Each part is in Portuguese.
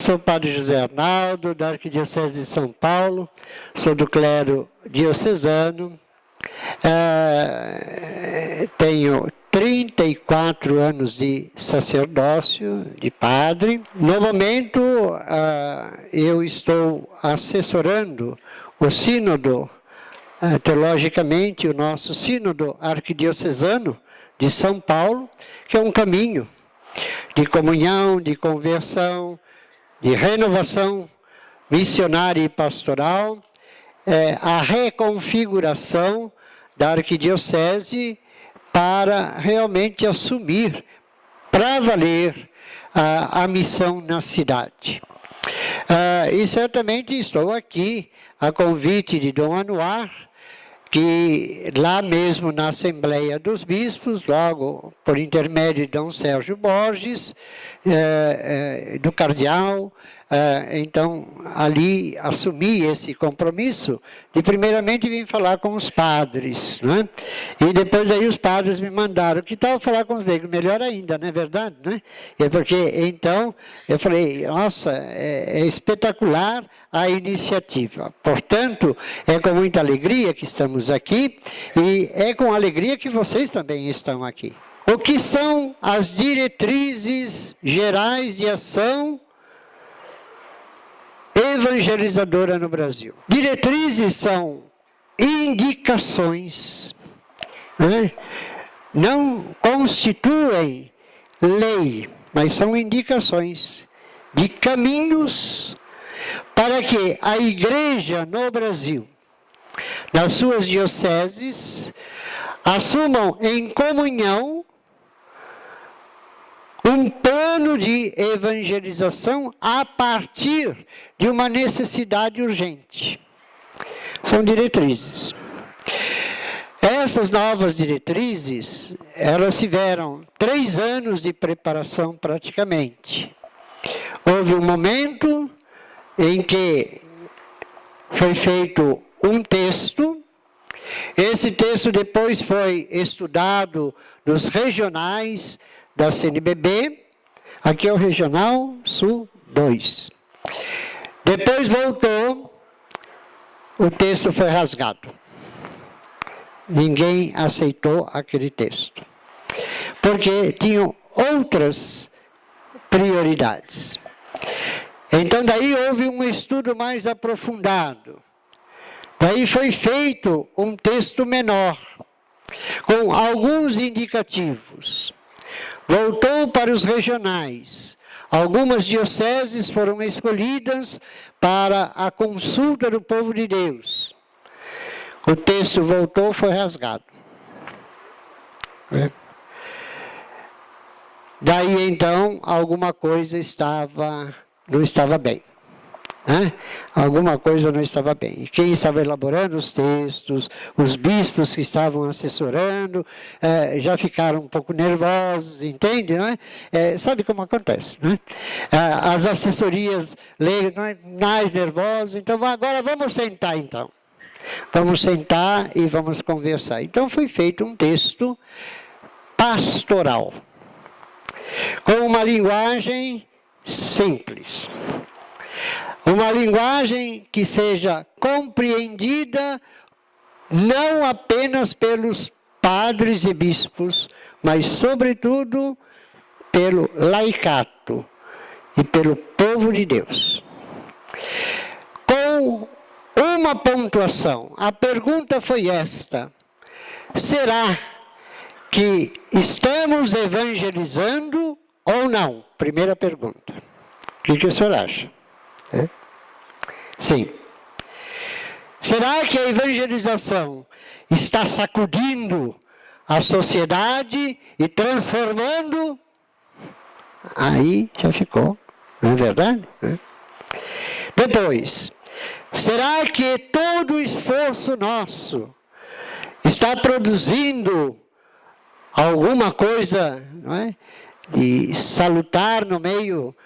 Sou o padre José Arnaldo, da Arquidiocese de São Paulo, sou do clero diocesano, tenho 34 anos de sacerdócio, de padre. No momento, eu estou assessorando o sínodo, teologicamente, o nosso sínodo arquidiocesano de São Paulo, que é um caminho de comunhão, de conversão, de renovação missionária e pastoral, a reconfiguração da arquidiocese para realmente assumir, para valer, a missão na cidade. E certamente estou aqui a convite de Dom Anuar, que lá mesmo na Assembleia dos Bispos, logo por intermédio de Dom Sérgio Borges, do cardeal, então ali assumi esse compromisso de primeiramente vir falar com os padres, né? E depois aí os padres me mandaram, que tal falar com os leigos? Melhor ainda, não é verdade? Né? Porque então eu falei, nossa, é espetacular a iniciativa. Portanto, é com muita alegria que estamos aqui e é com alegria que vocês também estão aqui. O que são as diretrizes gerais de ação evangelizadora no Brasil? Diretrizes são indicações, né? Não constituem lei, mas são indicações de caminhos para que a Igreja no Brasil, nas suas dioceses, assumam em comunhão um plano de evangelização a partir de uma necessidade urgente. São diretrizes. Essas novas diretrizes, elas tiveram 3 anos de preparação praticamente. Houve um momento em que foi feito um texto. Esse texto depois foi estudado nos regionais da CNBB, aqui é o Regional Sul 2. Depois voltou, o texto foi rasgado. Ninguém aceitou aquele texto, porque tinham outras prioridades. Então daí houve um estudo mais aprofundado. Daí foi feito um texto menor, com alguns indicativos. Voltou para os regionais. Algumas dioceses foram escolhidas para a consulta do povo de Deus. O texto voltou, foi rasgado. Daí então, alguma coisa não estava bem. Alguma coisa não estava bem. E quem estava elaborando os textos, os bispos que estavam assessorando, já ficaram um pouco nervosos, entende? Não é? Sabe como acontece, né? As assessorias leem mais nervosos, então agora vamos sentar então. Vamos sentar e vamos conversar. Então foi feito um texto pastoral, com uma linguagem simples. Uma linguagem que seja compreendida não apenas pelos padres e bispos, mas sobretudo pelo laicato e pelo povo de Deus. Com uma pontuação, a pergunta foi esta: será que estamos evangelizando ou não? Primeira pergunta. O que o senhor acha? Sim. Será que a evangelização está sacudindo a sociedade e transformando? Aí já ficou, não é verdade? Depois, será que todo o esforço nosso está produzindo alguma coisa, não é, de salutar no meio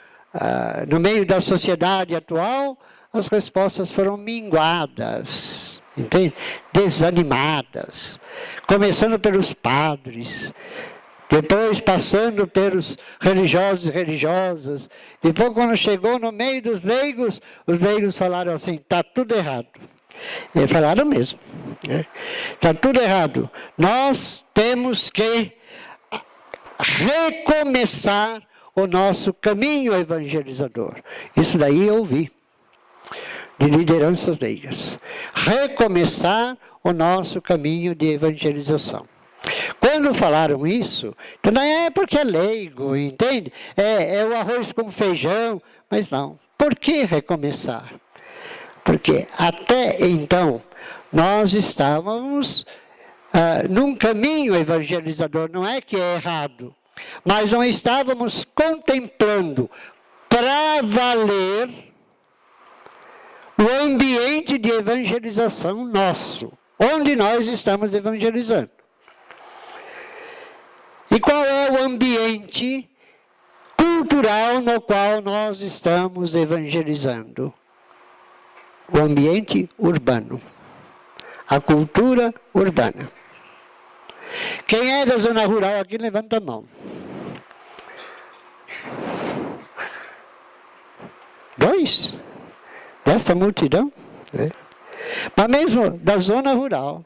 da sociedade atual? As respostas foram minguadas, entende? Desanimadas, começando pelos padres, depois passando pelos religiosos e religiosas. Depois, quando chegou no meio dos leigos, os leigos falaram assim, está tudo errado. E falaram mesmo. Está tudo errado. Nós temos que recomeçar o nosso caminho evangelizador. Isso daí eu ouvi de lideranças leigas. Recomeçar o nosso caminho de evangelização. Quando falaram isso, não é porque é leigo, entende? É o arroz com feijão, mas não. Por que recomeçar? Porque até então nós estávamos num caminho evangelizador, não é que é errado, mas não estávamos contemplando para valer o ambiente de evangelização nosso, onde nós estamos evangelizando. E qual é o ambiente cultural no qual nós estamos evangelizando? O ambiente urbano. A cultura urbana. Quem é da zona rural aqui, levanta a mão. 2? Dessa multidão? Mas mesmo da zona rural.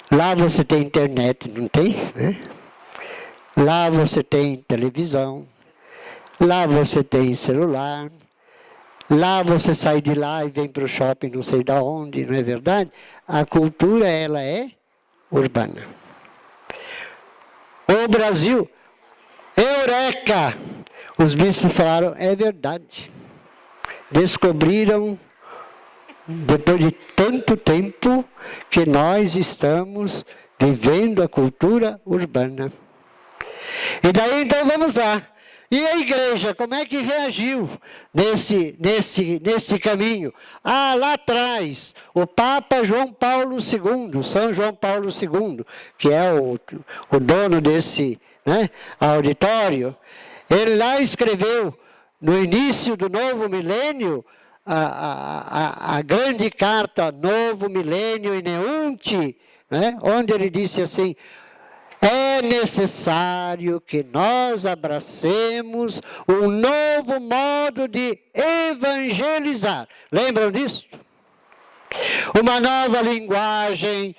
Lá você tem internet, não tem? Lá você tem televisão. Lá você tem celular. Lá você sai de lá e vem para o shopping não sei de onde, não é verdade? A cultura, ela é urbana. O Brasil, eureka! Os bispos falaram, é verdade. Descobriram, depois de tanto tempo, que nós estamos vivendo a cultura urbana. E daí então vamos lá. E a igreja, como é que reagiu nesse caminho? Lá atrás, o Papa João Paulo II, São João Paulo II, que é o dono desse auditório, ele lá escreveu, no início do novo milênio, a grande carta Novo Milênio in Eunte, onde ele disse assim, é necessário que nós abracemos um novo modo de evangelizar. Lembram disso? Uma nova linguagem,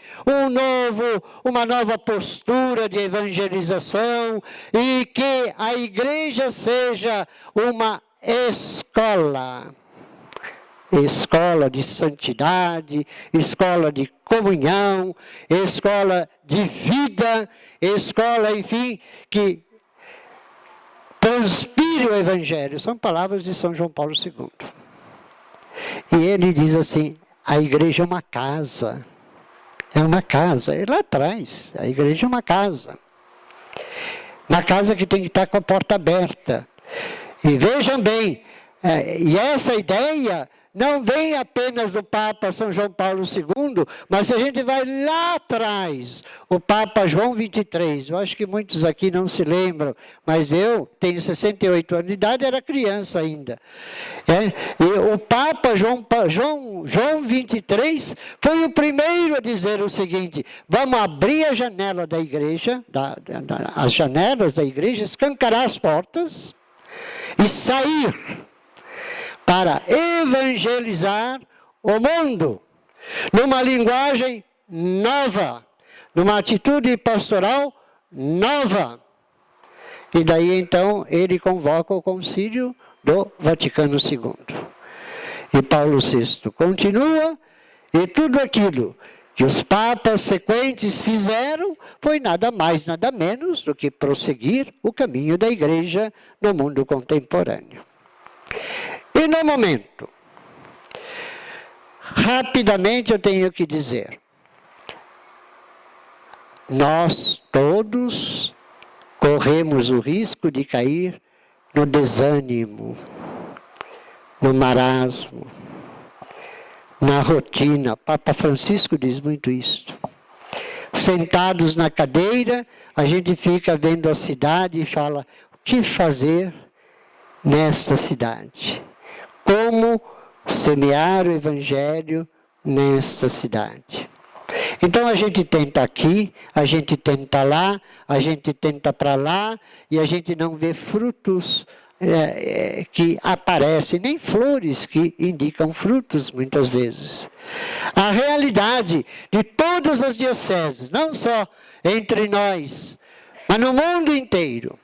uma nova postura de evangelização e que a igreja seja uma escola. Escola de santidade, escola de comunhão, escola de vida, escola, enfim, que transpire o Evangelho. São palavras de São João Paulo II. E ele diz assim, a igreja é uma casa. É uma casa. É lá atrás, a igreja é uma casa. Uma casa que tem que estar com a porta aberta. E vejam bem, e essa ideia não vem apenas do Papa São João Paulo II, mas se a gente vai lá atrás, o Papa João XXIII, eu acho que muitos aqui não se lembram, mas eu tenho 68 anos de idade, era criança ainda. E o Papa João XXIII foi o primeiro a dizer o seguinte, vamos abrir a janela da igreja, as janelas da igreja, escancarar as portas e sair para evangelizar o mundo, numa linguagem nova, numa atitude pastoral nova. E daí então ele convoca o concílio do Vaticano II. E Paulo VI continua, e tudo aquilo que os papas sequentes fizeram foi nada mais, nada menos do que prosseguir o caminho da igreja no mundo contemporâneo. E no momento, rapidamente eu tenho que dizer, nós todos corremos o risco de cair no desânimo, no marasmo, na rotina. Papa Francisco diz muito isso. Sentados na cadeira, a gente fica vendo a cidade e fala, o que fazer nesta cidade? Como semear o Evangelho nesta cidade? Então a gente tenta aqui, a gente tenta lá, a gente tenta para lá, e a gente não vê frutos que aparecem, nem flores que indicam frutos muitas vezes. A realidade de todas as dioceses, não só entre nós, mas no mundo inteiro,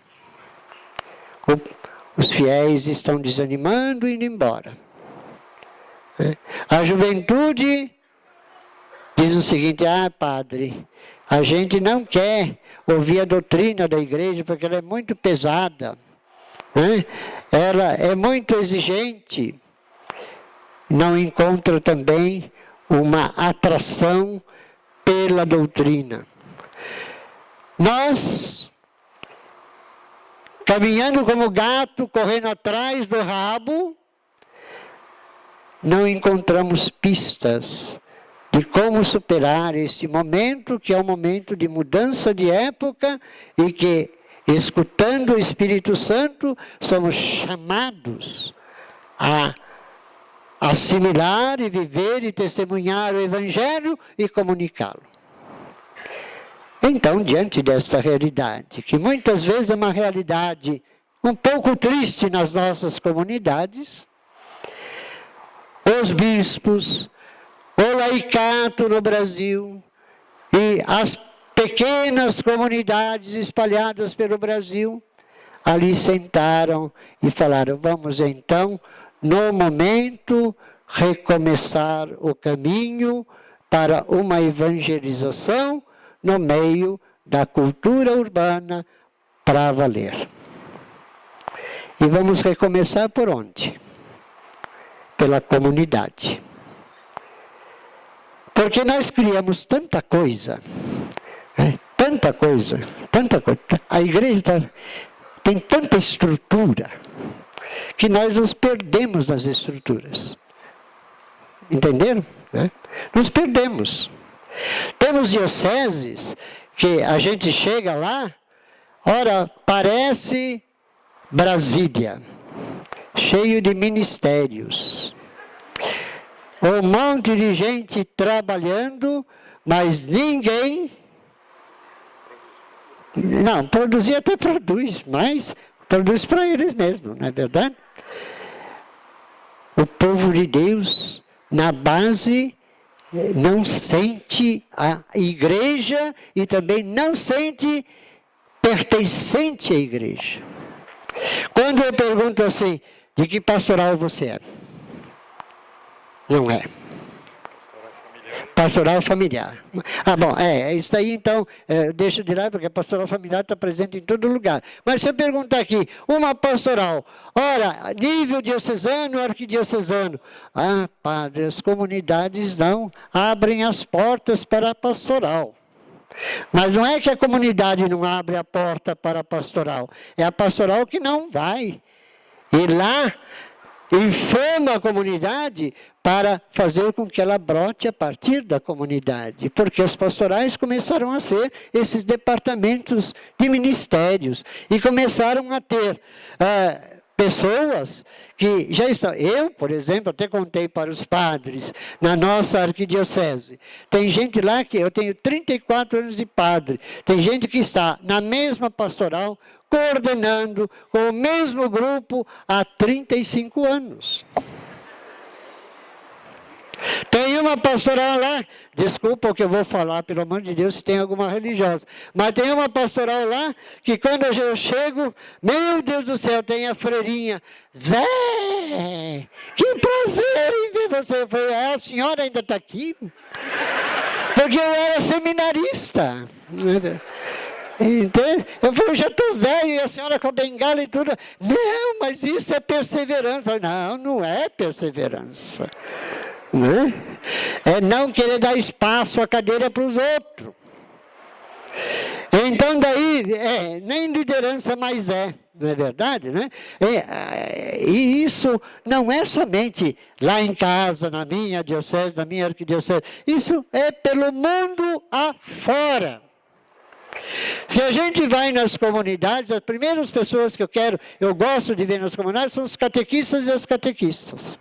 os fiéis estão desanimando e indo embora. A juventude diz o seguinte: padre, a gente não quer ouvir a doutrina da igreja porque ela é muito pesada, ela é muito exigente. Não encontra também uma atração pela doutrina. Nós, caminhando como gato, correndo atrás do rabo, não encontramos pistas de como superar este momento, que é um momento de mudança de época, e que, escutando o Espírito Santo, somos chamados a assimilar e viver e testemunhar o Evangelho e comunicá-lo. Então, diante desta realidade, que muitas vezes é uma realidade um pouco triste nas nossas comunidades, os bispos, o laicato no Brasil e as pequenas comunidades espalhadas pelo Brasil, ali sentaram e falaram: vamos então, no momento, recomeçar o caminho para uma evangelização no meio da cultura urbana para valer. E vamos recomeçar por onde? Pela comunidade. Porque nós criamos tanta coisa, tanta coisa. A igreja tem tanta estrutura, que nós nos perdemos nas estruturas. Entenderam? Nos perdemos. Temos dioceses que a gente chega lá, ora, parece Brasília, cheio de ministérios. Um monte de gente trabalhando, mas ninguém... Não, produzir até produz, mas produz para eles mesmos, não é verdade? O povo de Deus, na base, não sente a igreja e também não sente pertencente à igreja. Quando eu pergunto assim: de que pastoral você é? Não é. Pastoral familiar. Bom, isso aí então, deixa de lado, porque a pastoral familiar está presente em todo lugar. Mas se eu perguntar aqui, uma pastoral, ora, nível diocesano, arquidiocesano. Padre, as comunidades não abrem as portas para a pastoral. Mas não é que a comunidade não abre a porta para a pastoral, é a pastoral que não vai. E lá inflama a comunidade para fazer com que ela brote a partir da comunidade. Porque os pastorais começaram a ser esses departamentos de ministérios. E começaram a ter pessoas que já estão... Eu, por exemplo, até contei para os padres na nossa arquidiocese. Tem gente lá que... Eu tenho 34 anos de padre. Tem gente que está na mesma pastoral, coordenando com o mesmo grupo há 35 anos. Tem uma pastoral lá, desculpa o que eu vou falar, pelo amor de Deus, se tem alguma religiosa, mas tem uma pastoral lá, que quando eu chego, meu Deus do céu, tem a freirinha: Zé, que prazer em ver você. Eu falei: a senhora ainda está aqui? Porque eu era seminarista. Entende? Eu falei: eu já estou velho, e a senhora com a bengala e tudo. Não, mas isso é perseverança. Não, não é perseverança. É não querer dar espaço à cadeira para os outros. Então daí, nem liderança mais não é verdade, né? E isso não é somente lá em casa, na minha diocese, na minha arquidiocese. Isso é pelo mundo afora. Se a gente vai nas comunidades, as primeiras pessoas que eu gosto de ver nas comunidades são os catequistas e as catequistas.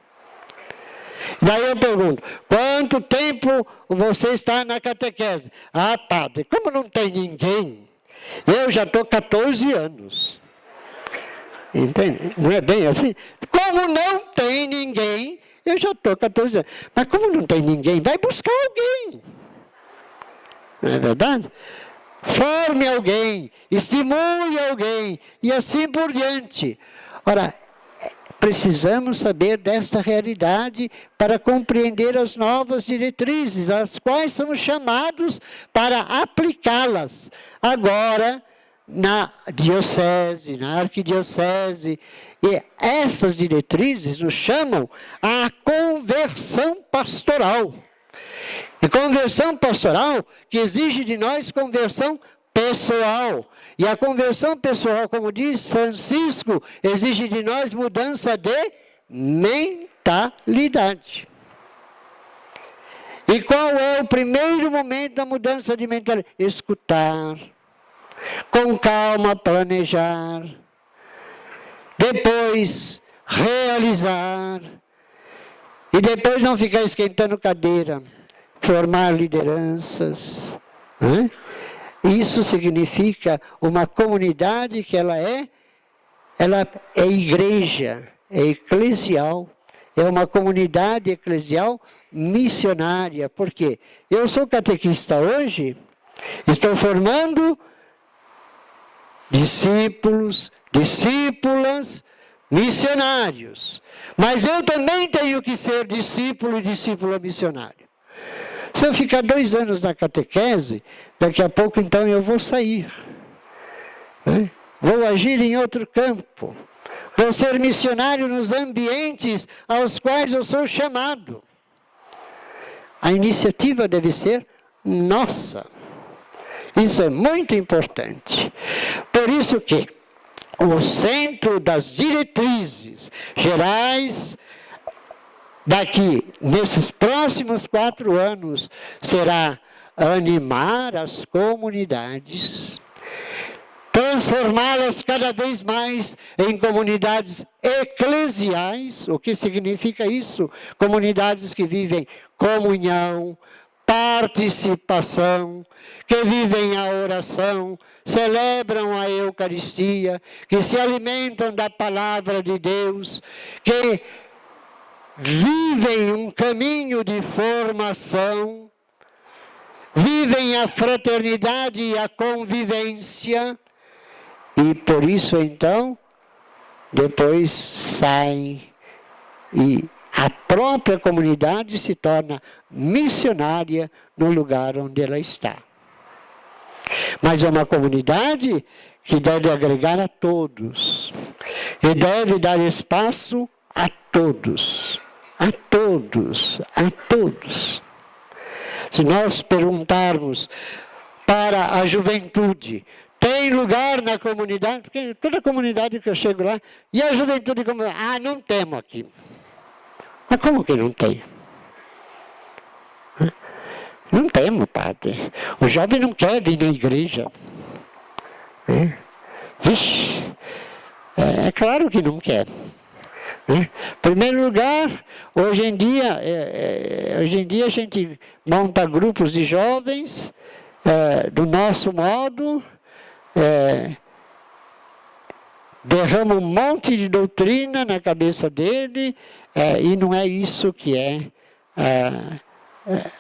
Daí eu pergunto, quanto tempo você está na catequese? Ah, padre, como não tem ninguém, eu já estou 14 anos. Entende? Não é bem assim? Como não tem ninguém, eu já estou 14 anos. Mas como não tem ninguém, vai buscar alguém. Não é verdade? Forme alguém, estimule alguém, e assim por diante. Ora, precisamos saber desta realidade para compreender as novas diretrizes, as quais somos chamados para aplicá-las agora na diocese, na arquidiocese. E essas diretrizes nos chamam à conversão pastoral. E conversão pastoral que exige de nós conversão pessoal. E a conversão pessoal, como diz Francisco, exige de nós mudança de mentalidade. E qual é o primeiro momento da mudança de mentalidade? Escutar, com calma planejar, depois realizar, e depois não ficar esquentando cadeira, formar lideranças, né? Isso significa uma comunidade que ela é igreja, é eclesial, é uma comunidade eclesial missionária. Por quê? Eu sou catequista hoje, estou formando discípulos, discípulas, missionários. Mas eu também tenho que ser discípulo e discípula missionário. Se eu ficar 2 anos na catequese, daqui a pouco então eu vou sair. Né? Vou agir em outro campo. Vou ser missionário nos ambientes aos quais eu sou chamado. A iniciativa deve ser nossa. Isso é muito importante. Por isso que o centro das diretrizes gerais daqui, nesses próximos 4 anos, será animar as comunidades, transformá-las cada vez mais em comunidades eclesiais. O que significa isso? Comunidades que vivem comunhão, participação, que vivem a oração, celebram a Eucaristia, que se alimentam da palavra de Deus, que vivem um caminho de formação, vivem a fraternidade e a convivência, e por isso então, depois saem e a própria comunidade se torna missionária no lugar onde ela está. Mas é uma comunidade que deve agregar a todos, e deve dar espaço a todos. A todos, a todos. Se nós perguntarmos para a juventude, tem lugar na comunidade? Porque toda comunidade que eu chego lá, e a juventude como, não temos aqui. Mas como que não tem? Não temos, padre. O jovem não quer vir na igreja. Ixi, é claro que não quer. Em primeiro lugar, hoje em dia a gente monta grupos de jovens do nosso modo, derrama um monte de doutrina na cabeça dele, e não é isso que é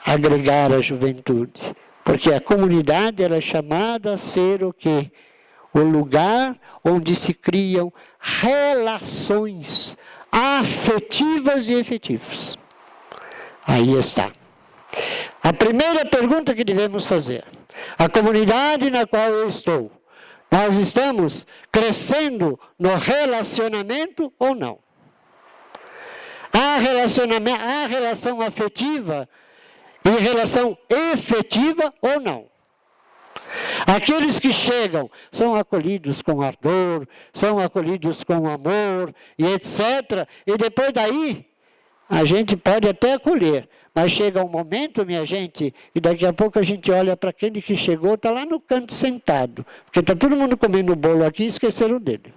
agregar a juventude. Porque a comunidade ela é chamada a ser o quê? O lugar onde se criam relações afetivas e efetivas. Aí está. A primeira pergunta que devemos fazer: a comunidade na qual eu estou, nós estamos crescendo no relacionamento ou não? Há relação afetiva e relação efetiva ou não? Aqueles que chegam são acolhidos com ardor, são acolhidos com amor e etc. E depois daí, a gente pode até acolher. Mas chega um momento, minha gente, e daqui a pouco a gente olha para aquele que chegou, está lá no canto sentado. Porque está todo mundo comendo bolo aqui e esqueceram dele.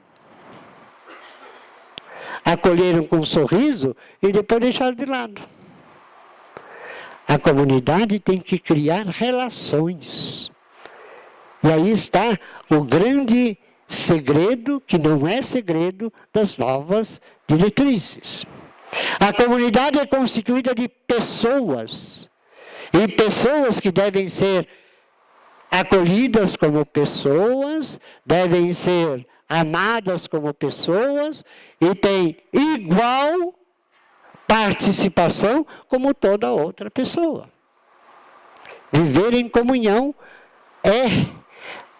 Acolheram com um sorriso e depois deixaram de lado. A comunidade tem que criar relações. E aí está o grande segredo, que não é segredo, das novas diretrizes. A comunidade é constituída de pessoas. E pessoas que devem ser acolhidas como pessoas, devem ser amadas como pessoas e têm igual participação como toda outra pessoa. Viver em comunhão é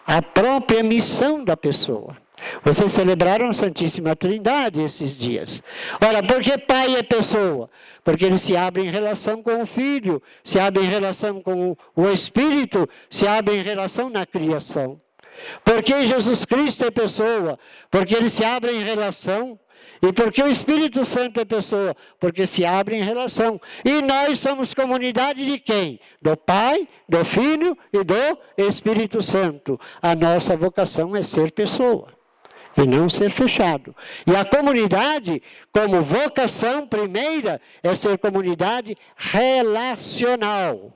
a própria missão da pessoa. Vocês celebraram a Santíssima Trindade esses dias. Ora, por que Pai é pessoa? Porque ele se abre em relação com o Filho, se abre em relação com o Espírito, se abre em relação na criação. Por que Jesus Cristo é pessoa? Porque ele se abre em relação. E porque o Espírito Santo é pessoa? Porque se abre em relação. E nós somos comunidade de quem? Do Pai, do Filho e do Espírito Santo. A nossa vocação é ser pessoa e não ser fechado. E a comunidade, como vocação primeira, é ser comunidade relacional.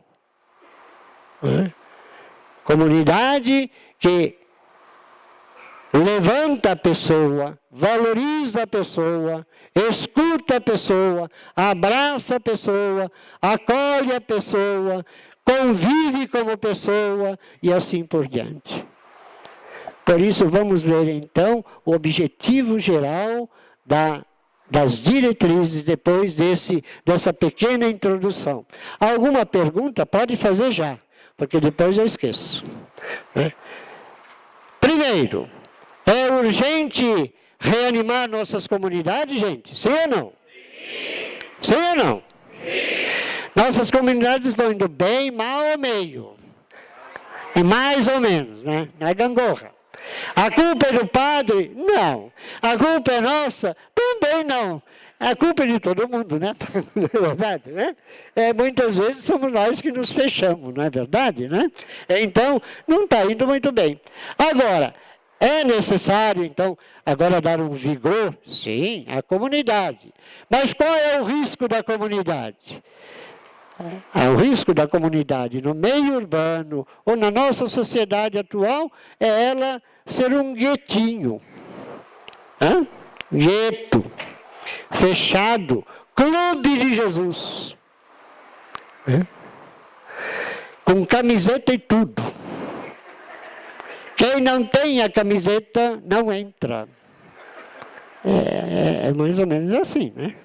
Comunidade que levanta a pessoa, valoriza a pessoa, escuta a pessoa, abraça a pessoa, acolhe a pessoa, convive como pessoa e assim por diante. Por isso, vamos ler então o objetivo geral das diretrizes depois dessa pequena introdução. Alguma pergunta? Pode fazer já, porque depois eu esqueço. Primeiro, é urgente reanimar nossas comunidades, gente? Sim ou não? Sim ou não? Sim. Nossas comunidades vão indo bem, mal ou meio? É mais ou menos, né? Não é gangorra. A culpa é do padre? Não. A culpa é nossa? Também não. A culpa é de todo mundo, né? Não é verdade, né? Muitas vezes somos nós que nos fechamos, não é verdade, né? Então, não está indo muito bem. Agora, é necessário, então, agora dar um vigor? Sim, à comunidade. Mas qual é o risco da comunidade? O risco da comunidade no meio urbano ou na nossa sociedade atual é ela ser um guetinho. Gueto, fechado, clube de Jesus. Com camiseta e tudo. Quem não tem a camiseta não entra. É mais ou menos assim, né?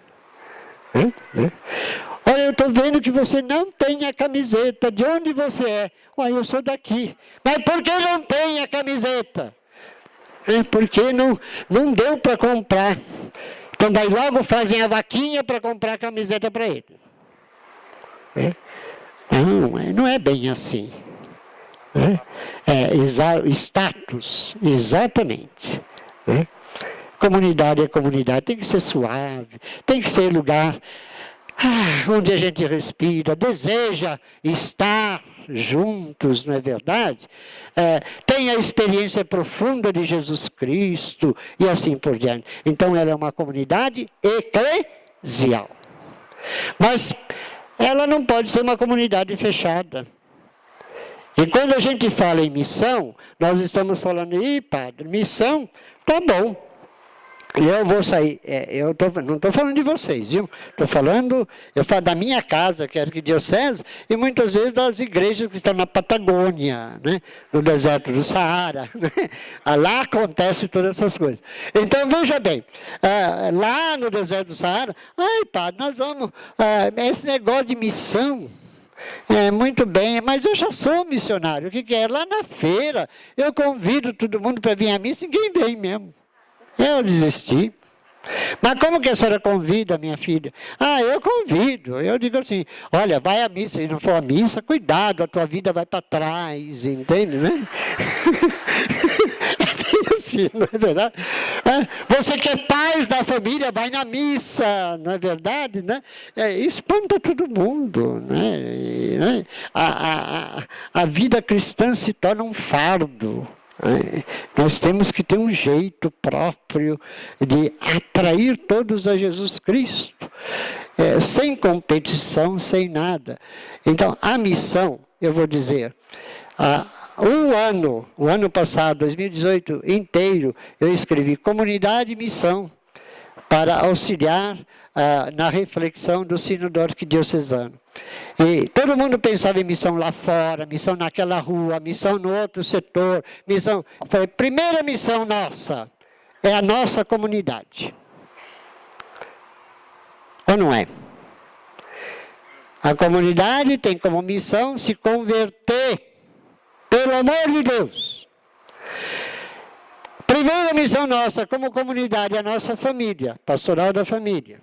Olha, eu estou vendo que você não tem a camiseta. De onde você é? Ué, eu sou daqui. Mas por que não tem a camiseta? Porque não deu para comprar. Então, daí logo fazem a vaquinha para comprar a camiseta para ele. Não é bem assim. Status, exatamente. Comunidade é comunidade, tem que ser suave, tem que ser lugar onde a gente respira, deseja estar juntos, não é verdade? Tem a experiência profunda de Jesus Cristo e assim por diante. Então ela é uma comunidade eclesial. Mas ela não pode ser uma comunidade fechada. E quando a gente fala em missão, nós estamos falando, padre, missão, tá bom. Eu vou sair, não estou falando de vocês, viu? Eu falo da minha casa, que é a arquidiocese, e muitas vezes das igrejas que estão na Patagônia, né? No deserto do Saara. Né? Lá acontecem todas essas coisas. Então, veja bem, lá no deserto do Saara, padre, nós vamos, esse negócio de missão, muito bem, mas eu já sou missionário, o que é? Lá na feira, eu convido todo mundo para vir à missa, ninguém vem mesmo. Eu desisti. Mas como que a senhora convida, minha filha? Eu convido. Eu digo assim, olha, vai à missa. Se não for à missa, cuidado, a tua vida vai para trás, entende, né? Assim, não é verdade? Você que é pai da família, vai na missa, não é verdade, né? Espanta todo mundo, né? A vida cristã se torna um fardo. Nós temos que ter um jeito próprio de atrair todos a Jesus Cristo. sem competição, sem nada. Então, a missão, eu vou dizer, o ano passado, 2018 inteiro, eu escrevi Comunidade e Missão para auxiliar na reflexão do Sínodo Arquidiocesano. E todo mundo pensava em missão lá fora, missão naquela rua, missão no outro setor, missão... Foi a primeira missão nossa, é a nossa comunidade. Ou não é? A comunidade tem como missão se converter, pelo amor de Deus. Primeira missão nossa como comunidade, a nossa família, pastoral da família.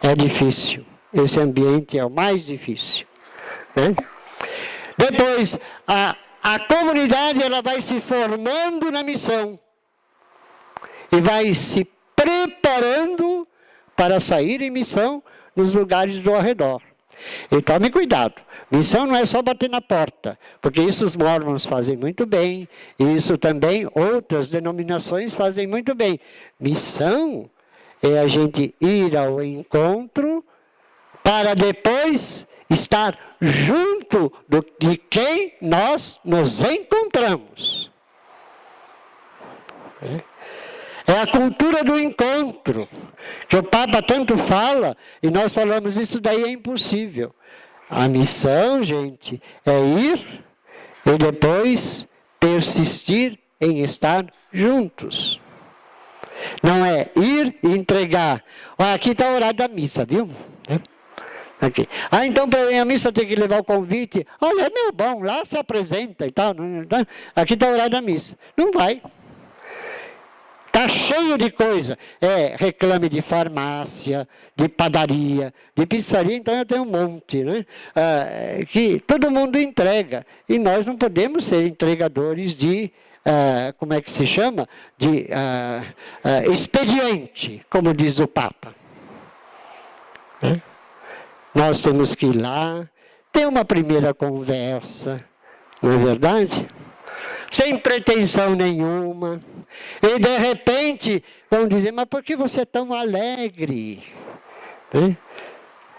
É difícil. Esse ambiente é o mais difícil. Né? Depois, a comunidade ela vai se formando na missão. E vai se preparando para sair em missão nos lugares do arredor. E tome cuidado. Missão não é só bater na porta, porque isso os mormons fazem muito bem, e isso também outras denominações fazem muito bem. Missão é a gente ir ao encontro para depois estar junto de quem nós nos encontramos. É a cultura do encontro, que o Papa tanto fala, e nós falamos, isso daí é impossível. A missão, gente, é ir e depois persistir em estar juntos. Não é ir e entregar. Aqui está o horário da missa, viu? Aqui. Então para ir à missa tem que levar o convite. Olha, é meu bom, lá se apresenta e tal. Aqui está o horário da missa. Não vai. Está cheio de coisa. Reclame de farmácia, de padaria, de pizzaria, então eu tenho um monte, né? Que todo mundo entrega. E nós não podemos ser entregadores de, como é que se chama? De expediente, como diz o Papa. Nós temos que ir lá, ter uma primeira conversa, não é verdade? Sem pretensão nenhuma. E de repente, vão dizer, mas por que você é tão alegre?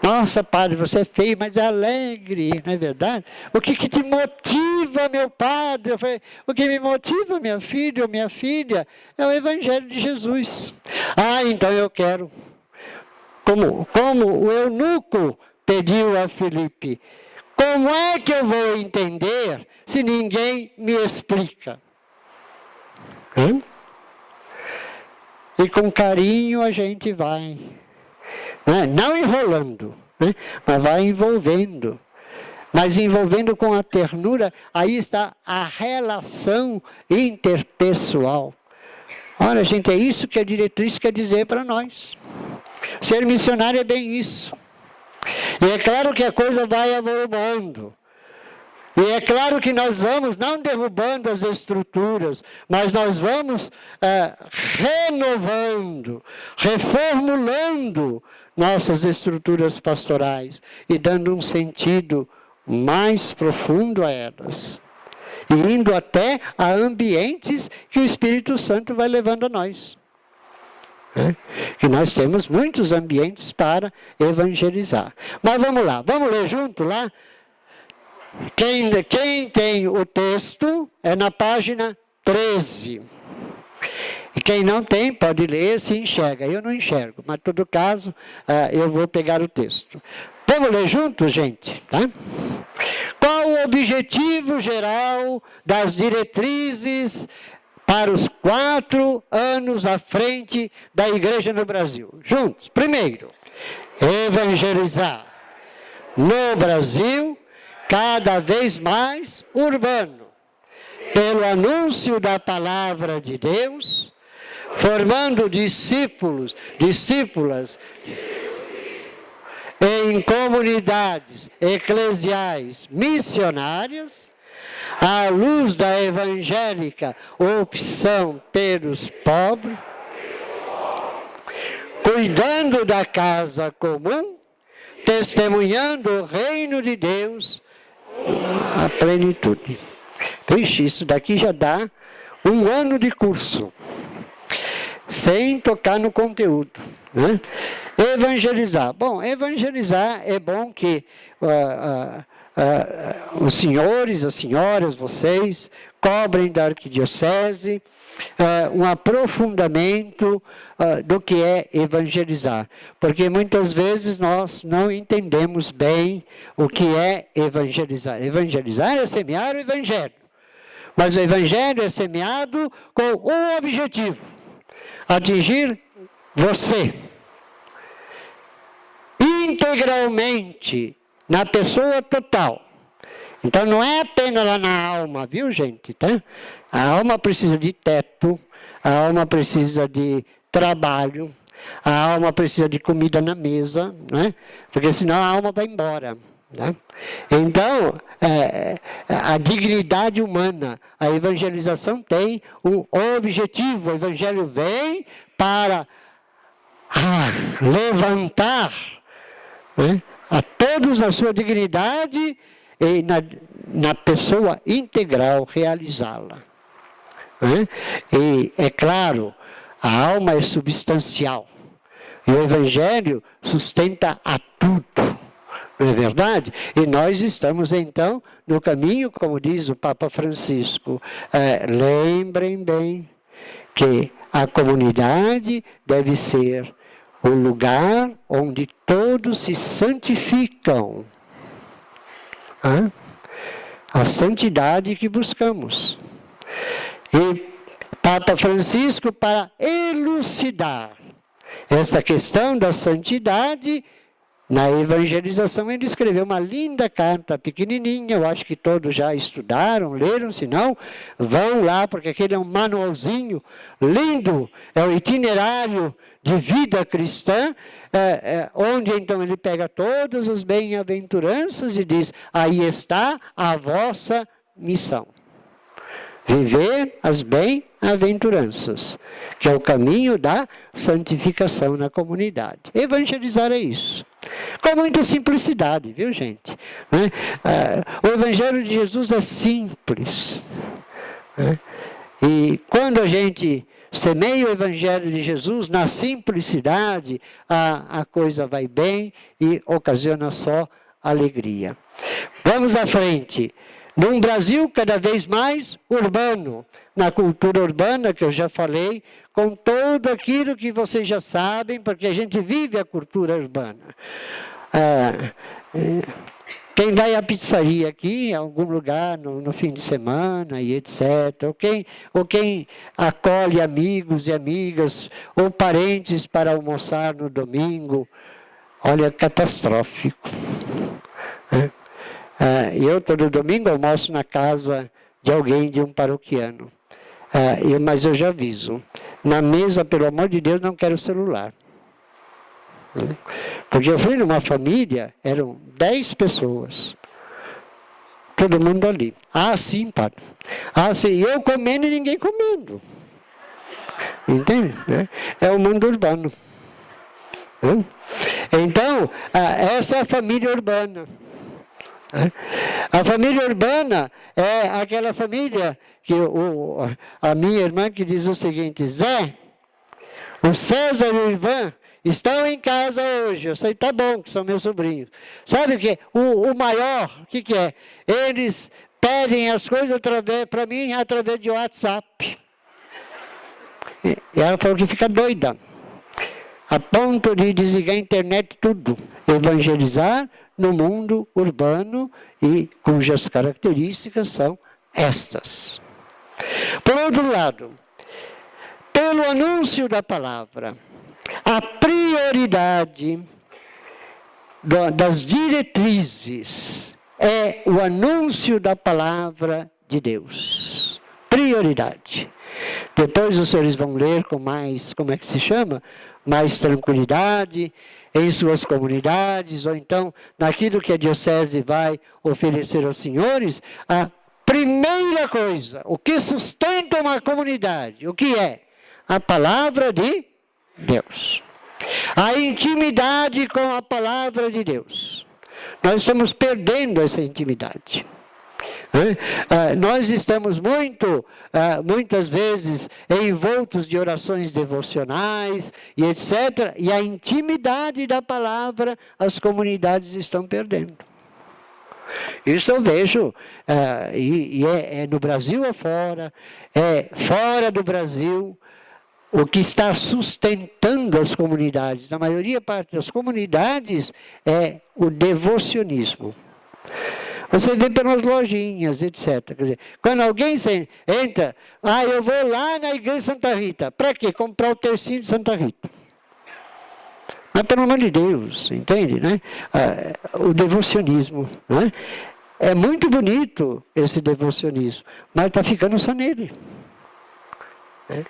Nossa, padre, você é feio, mas é alegre, não é verdade? O que te motiva, meu padre? Eu falei, o que me motiva, meu filho ou minha filha, é o Evangelho de Jesus. Então eu quero. Como o eunuco pediu a Filipe, como é que eu vou entender se ninguém me explica? E com carinho a gente vai, não enrolando, mas vai envolvendo. Mas envolvendo com a ternura, aí está a relação interpessoal. Olha, gente, é isso que a diretriz quer dizer para nós. Ser missionário é bem isso. E é claro que a coisa vai evoluindo. E é claro que nós vamos, não derrubando as estruturas, mas nós vamos renovando, reformulando nossas estruturas pastorais e dando um sentido mais profundo a elas. E indo até a ambientes que o Espírito Santo vai levando a nós. Que nós temos muitos ambientes para evangelizar. Mas vamos lá, vamos ler junto lá? Quem tem o texto é na página 13. E quem não tem, pode ler, se enxerga. Eu não enxergo, mas em todo caso, eu vou pegar o texto. Vamos ler junto, gente? Tá? Qual o objetivo geral das diretrizes para os 4 anos à frente da igreja no Brasil? Juntos. Primeiro, evangelizar no Brasil, cada vez mais urbano, pelo anúncio da palavra de Deus, formando discípulos, discípulas, em comunidades eclesiais missionárias, à luz da evangélica opção pelos pobres, cuidando da casa comum, testemunhando o reino de Deus, a plenitude. Vixe, isso daqui já dá 1 ano de curso, sem tocar no conteúdo, né? Evangelizar. Bom, evangelizar é bom que os senhores, as senhoras, vocês, cobrem da arquidiocese um aprofundamento do que é evangelizar. Porque muitas vezes nós não entendemos bem o que é evangelizar. Evangelizar é semear o evangelho. Mas o evangelho é semeado com um objetivo: atingir você integralmente, na pessoa total. Então não é apenas lá na alma, viu, gente? Tá? A alma precisa de teto, a alma precisa de trabalho, a alma precisa de comida na mesa, né? Porque senão a alma vai embora. Né? Então, a dignidade humana, a evangelização tem um objetivo. O evangelho vem para levantar, né, a todos a sua dignidade e na pessoa integral realizá-la. Né? E é claro, a alma é substancial e o evangelho sustenta a tudo. Não é verdade? E nós estamos então no caminho, como diz o Papa Francisco. Lembrem bem que a comunidade deve ser o lugar onde todos se santificam. A santidade que buscamos. E Papa Francisco, para elucidar essa questão da santidade, na evangelização, ele escreveu uma linda carta pequenininha, eu acho que todos já estudaram, leram, se não, vão lá, porque aquele é um manualzinho lindo, é o itinerário de vida cristã, onde então ele pega todas as bem-aventuranças e diz: aí está a vossa missão. Viver as bem-aventuranças, que é o caminho da santificação na comunidade. Evangelizar é isso. Com muita simplicidade, viu, gente? Né? O Evangelho de Jesus é simples. Né? E quando a gente semeia o Evangelho de Jesus na simplicidade, a coisa vai bem e ocasiona só alegria. Vamos à frente. Num Brasil cada vez mais urbano, na cultura urbana, que eu já falei, com tudo aquilo que vocês já sabem, porque a gente vive a cultura urbana. Quem vai à pizzaria aqui, em algum lugar, no fim de semana, e etc., ou quem acolhe amigos e amigas, ou parentes para almoçar no domingo, olha, catastrófico. Eu, todo domingo, almoço na casa de alguém, de um paroquiano. Mas eu já aviso, na mesa, pelo amor de Deus, não quero celular. Porque eu fui numa família, eram 10 pessoas. Todo mundo ali. Sim, padre. Sim, eu comendo e ninguém comendo. Entende? É o mundo urbano. Então, essa é a família urbana. A família urbana é aquela família que a minha irmã que diz o seguinte: Zé, o César e o Ivan estão em casa hoje. Eu sei, tá bom, que são meus sobrinhos. Sabe o que? O maior, o que é? Eles pedem as coisas para mim através de WhatsApp. E ela falou que fica doida, a ponto de desligar a internet tudo. Evangelizar no mundo urbano e cujas características são estas. Por outro lado, pelo anúncio da palavra, a prioridade das diretrizes é o anúncio da palavra de Deus. Prioridade. Depois os senhores vão ler com mais, como é que se chama? Mais tranquilidade, em suas comunidades, ou então naquilo que a diocese vai oferecer aos senhores. A primeira coisa, o que sustenta uma comunidade, o que é? A palavra de Deus. A intimidade com a palavra de Deus. Nós estamos perdendo essa intimidade. Nós estamos muitas vezes envoltos de orações devocionais e etc. E a intimidade da palavra as comunidades estão perdendo. Isso eu vejo, é no Brasil ou fora, é fora do Brasil. O que está sustentando as comunidades, na maioria parte das comunidades, é o devocionismo. Você vê pelas lojinhas, etc. Quer dizer, quando alguém entra, eu vou lá na igreja de Santa Rita. Para quê? Comprar o tercinho de Santa Rita. Mas pelo amor de Deus, entende, né? O devocionismo, né? É muito bonito esse devocionismo, mas está ficando só nele. Né?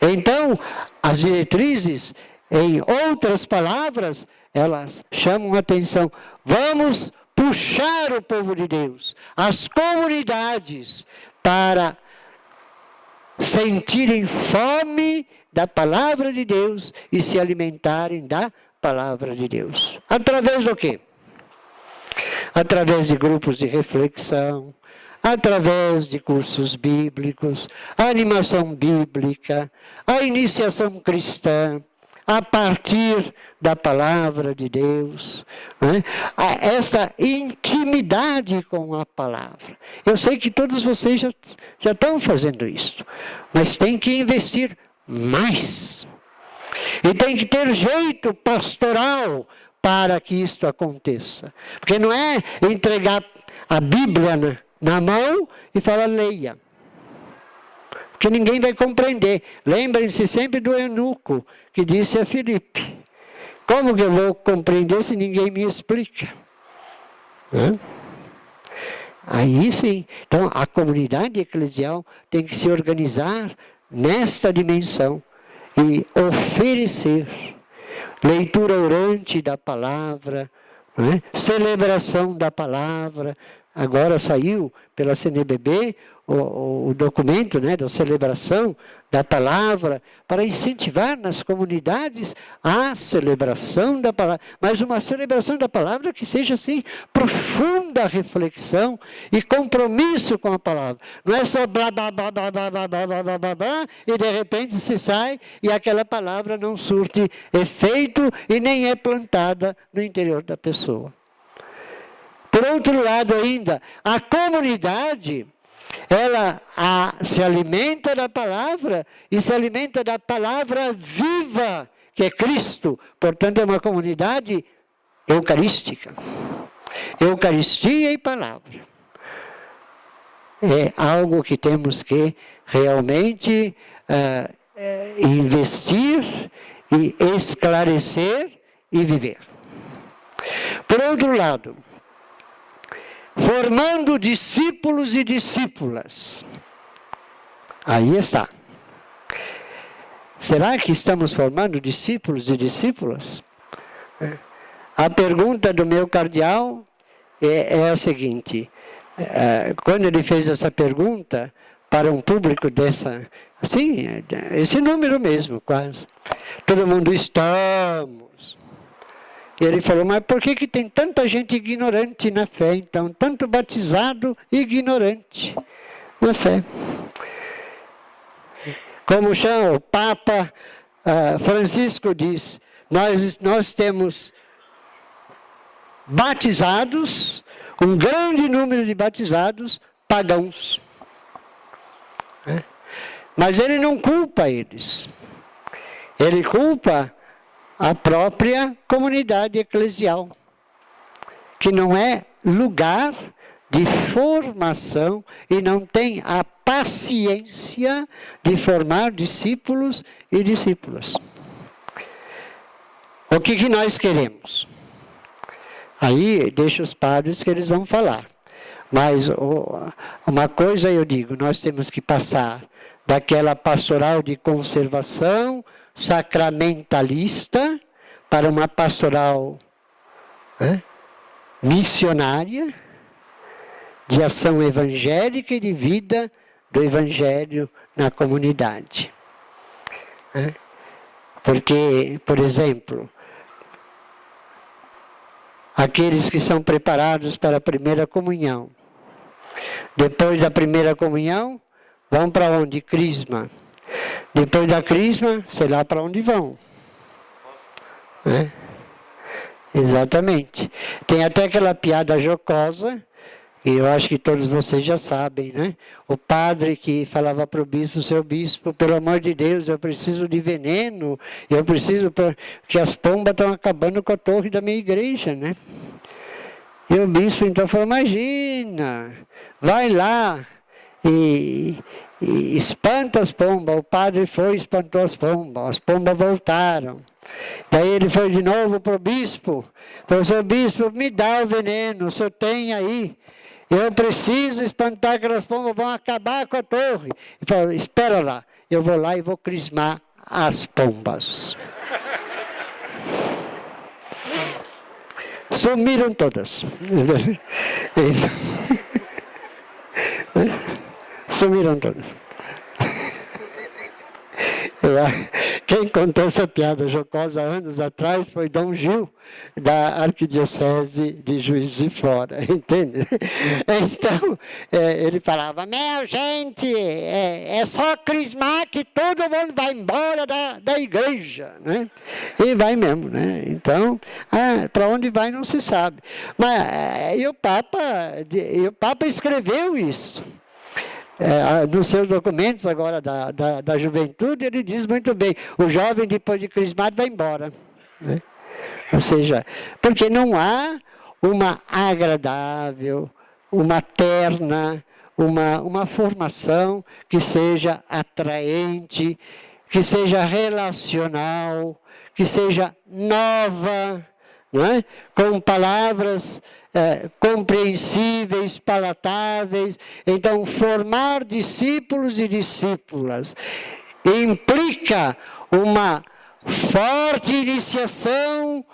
Então, as diretrizes, em outras palavras, elas chamam a atenção. Vamos puxar o povo de Deus, as comunidades, para sentirem fome da palavra de Deus e se alimentarem da palavra de Deus. Através do quê? Através de grupos de reflexão, através de cursos bíblicos, a animação bíblica, a iniciação cristã, a partir da palavra de Deus, né? Esta intimidade com a palavra. Eu sei que todos vocês já estão fazendo isso, mas tem que investir mais. E tem que ter jeito pastoral para que isto aconteça. Porque não é entregar a Bíblia na mão e falar leia. Porque ninguém vai compreender. Lembrem-se sempre do eunuco que disse a Filipe: como que eu vou compreender se ninguém me explica? Aí sim. Então a comunidade eclesial tem que se organizar nesta dimensão e oferecer leitura orante da palavra, né? Celebração da palavra. Agora saiu pela CNBB o documento, né, da celebração da palavra, para incentivar nas comunidades a celebração da palavra, mas uma celebração da palavra que seja assim, profunda reflexão e compromisso com a palavra. Não é só blá, blá, blá, blá, blá, blá, blá, blá, blá, blá, blá, e de repente se sai e aquela palavra não surte efeito e nem é plantada no interior da pessoa. Por outro lado ainda, a comunidade, ela se alimenta da palavra e se alimenta da palavra viva, que é Cristo. Portanto, é uma comunidade eucarística. Eucaristia e palavra. É algo que temos que realmente investir e esclarecer e viver. Por outro lado, formando discípulos e discípulas. Aí está. Será que estamos formando discípulos e discípulas? A pergunta do meu cardeal é a seguinte. Quando ele fez essa pergunta para um público assim, esse número mesmo, quase. Todo mundo estamos. E ele falou, mas por que tem tanta gente ignorante na fé, então? Tanto batizado ignorante na fé. Como chama o Papa Francisco diz, nós temos batizados, um grande número de batizados pagãos. Mas ele não culpa eles. Ele culpa a própria comunidade eclesial, que não é lugar de formação e não tem a paciência de formar discípulos e discípulas. O que nós queremos? Aí deixa os padres que eles vão falar. Mas uma coisa eu digo, nós temos que passar daquela pastoral de conservação sacramentalista para uma pastoral missionária, de ação evangélica e de vida do evangelho na comunidade. Porque, por exemplo, aqueles que são preparados para a primeira comunhão, Depois da primeira comunhão, vão para onde? Crisma. Depois da crisma, sei lá para onde vão. Né? Exatamente. Tem até aquela piada jocosa, e eu acho que todos vocês já sabem, né? O padre que falava para o bispo, seu bispo, pelo amor de Deus, eu preciso de veneno, eu preciso, que as pombas estão acabando com a torre da minha igreja, né? E o bispo então falou, imagina, vai lá e espanta as pombas. O padre foi e espantou as pombas voltaram. Daí ele foi de novo para o bispo, falou, seu bispo, me dá o veneno, o senhor tem aí. Eu preciso espantar aquelas pombas, vão acabar com a torre. Ele falou, espera lá, eu vou lá e vou crismar as pombas. Sumiram todas. Sumiram todas. Quem contou essa piada jocosa anos atrás foi Dom Gil, da Arquidiocese de Juiz de Fora, entende? Então, ele falava, meu gente, é só crismar que todo mundo vai embora da igreja, né? E vai mesmo, né? Então, para onde vai não se sabe. Mas, e o Papa escreveu isso. Nos seus documentos agora da juventude, ele diz muito bem, o jovem depois de crismado vai embora. Né? Ou seja, porque não há uma agradável, uma terna, uma formação que seja atraente, que seja relacional, que seja nova, não é? Com palavras compreensíveis, palatáveis. Então, formar discípulos e discípulas implica uma forte iniciação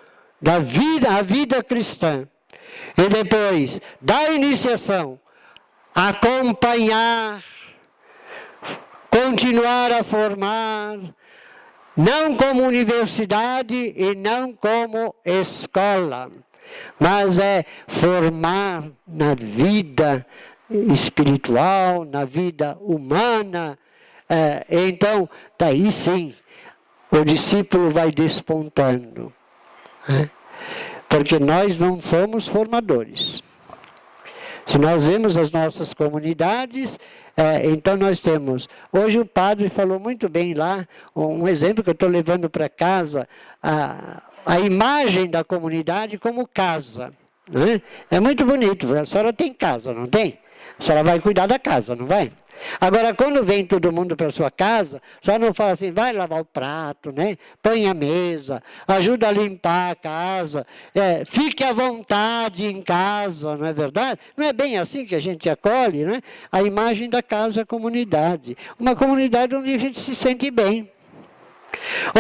da vida, a vida cristã. E depois da iniciação, acompanhar, continuar a formar, não como universidade e não como escola, mas é formar na vida espiritual, na vida humana. Então, daí sim, o discípulo vai despontando. Porque nós não somos formadores. Se nós vemos as nossas comunidades, então nós temos... Hoje o padre falou muito bem lá, um exemplo que eu estou levando para casa, a imagem da comunidade como casa. Né? É muito bonito, a senhora tem casa, não tem? A senhora vai cuidar da casa, não vai? Agora, quando vem todo mundo para a sua casa, só não fala assim, vai lavar o prato, né? Põe a mesa, ajuda a limpar a casa, fique à vontade em casa, não é verdade? Não é bem assim que a gente acolhe, né? A imagem da casa é a comunidade. Uma comunidade onde a gente se sente bem.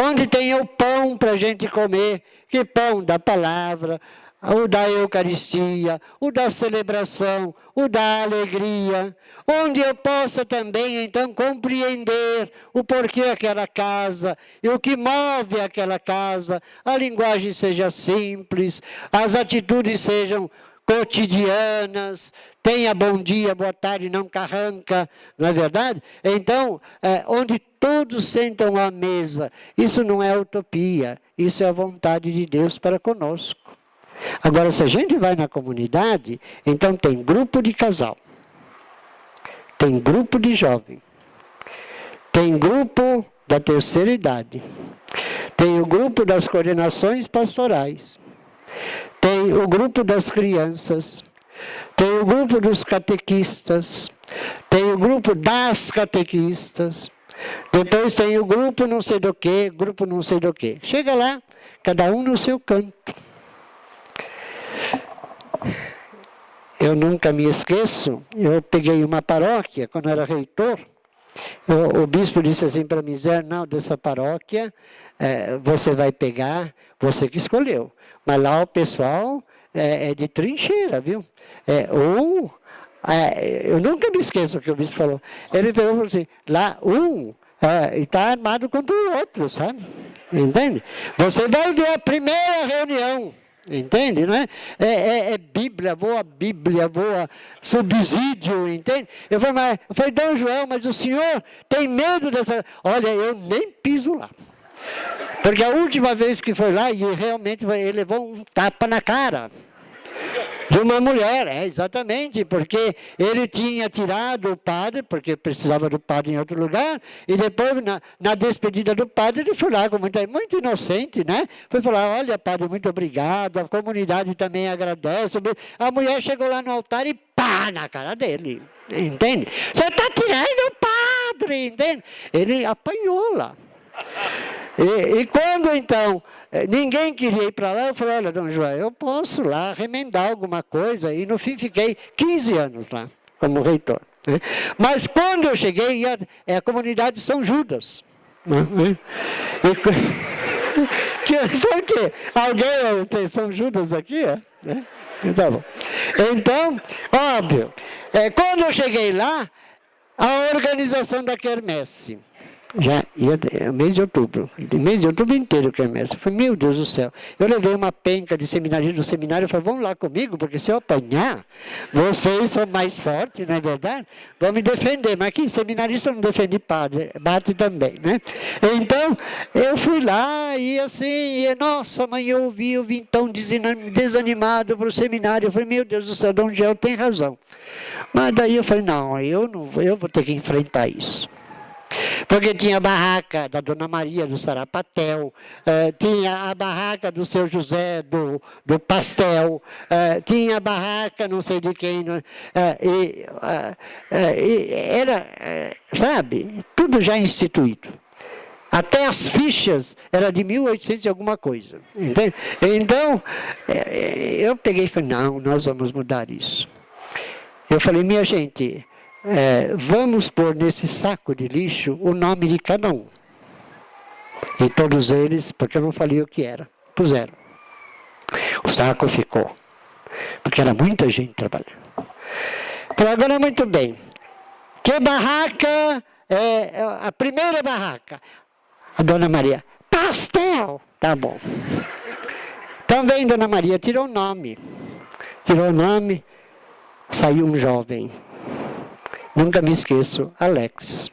Onde tem o pão para a gente comer, que pão da palavra, o da Eucaristia, o da celebração, o da alegria, onde eu possa também, então, compreender o porquê aquela casa, e o que move aquela casa, a linguagem seja simples, as atitudes sejam cotidianas, tenha bom dia, boa tarde, não carranca, não é verdade? Então, onde todos sentam à mesa, isso não é utopia, isso é a vontade de Deus para conosco. Agora, se a gente vai na comunidade, então tem grupo de casal, tem grupo de jovem, tem grupo da terceira idade, tem o grupo das coordenações pastorais, tem o grupo das crianças, tem o grupo dos catequistas, tem o grupo das catequistas, depois tem o grupo não sei do que, grupo não sei do que. Chega lá, cada um no seu canto. Eu nunca me esqueço, eu peguei uma paróquia, quando era reitor, o bispo disse assim para mim, Zé, não, dessa paróquia, você vai pegar, você que escolheu, mas lá o pessoal é de trincheira, viu? Eu nunca me esqueço o que o bispo falou. Ele pegou e falou assim, lá está armado contra o outro, sabe? Entende? Você vai ver a primeira reunião, entende? Não é? É Bíblia, boa subsídio, entende? Eu falei, Dom Joel, mas o senhor tem medo dessa... Olha, eu nem piso lá. Porque a última vez que foi lá, e realmente ele levou um tapa na cara de uma mulher, exatamente, porque ele tinha tirado o padre, porque precisava do padre em outro lugar, e depois, na despedida do padre, ele foi lá, muito inocente, né? Foi falar, olha, padre, muito obrigado, a comunidade também agradece. A mulher chegou lá no altar e pá, na cara dele, entende? Você está tirando o padre, entende? Ele apanhou lá. E quando, então, ninguém queria ir para lá, eu falei, olha, Dom João, eu posso lá remendar alguma coisa. E, no fim, fiquei 15 anos lá, como reitor. Né? Mas, quando eu cheguei, a comunidade São Judas. Né? Por quê? Alguém tem São Judas aqui? Né? Tá bom. Então, óbvio, quando eu cheguei lá, a organização da quermesse, já ia mês de outubro inteiro quermesse. Eu falei, meu Deus do céu. Eu levei uma penca de seminaristas do seminário e falei, vamos lá comigo, porque se eu apanhar, vocês são mais fortes, não é verdade? Vão me defender, mas aqui seminarista não defende padre, bate também, né? Então, eu fui lá e assim, nossa, mãe, eu vim tão desanimado para o seminário. Eu falei, meu Deus do céu, Dom Gel tem razão. Mas daí eu falei, não, eu vou ter que enfrentar isso. Porque tinha a barraca da Dona Maria do Sarapatel, tinha a barraca do seu José do pastel, tinha a barraca não sei de quem, era, sabe, tudo já instituído. Até as fichas eram de 1800 e alguma coisa. Entende? Então, eu peguei e falei, não, nós vamos mudar isso. Eu falei, minha gente... vamos pôr nesse saco de lixo o nome de cada um. E todos eles, porque eu não falei o que era, puseram. O saco ficou. Porque era muita gente trabalhando. Falei, agora muito bem. Que barraca a primeira barraca? A Dona Maria, pastel! Tá bom. Também Dona Maria tirou o nome. Saiu um jovem. Nunca me esqueço, Alex.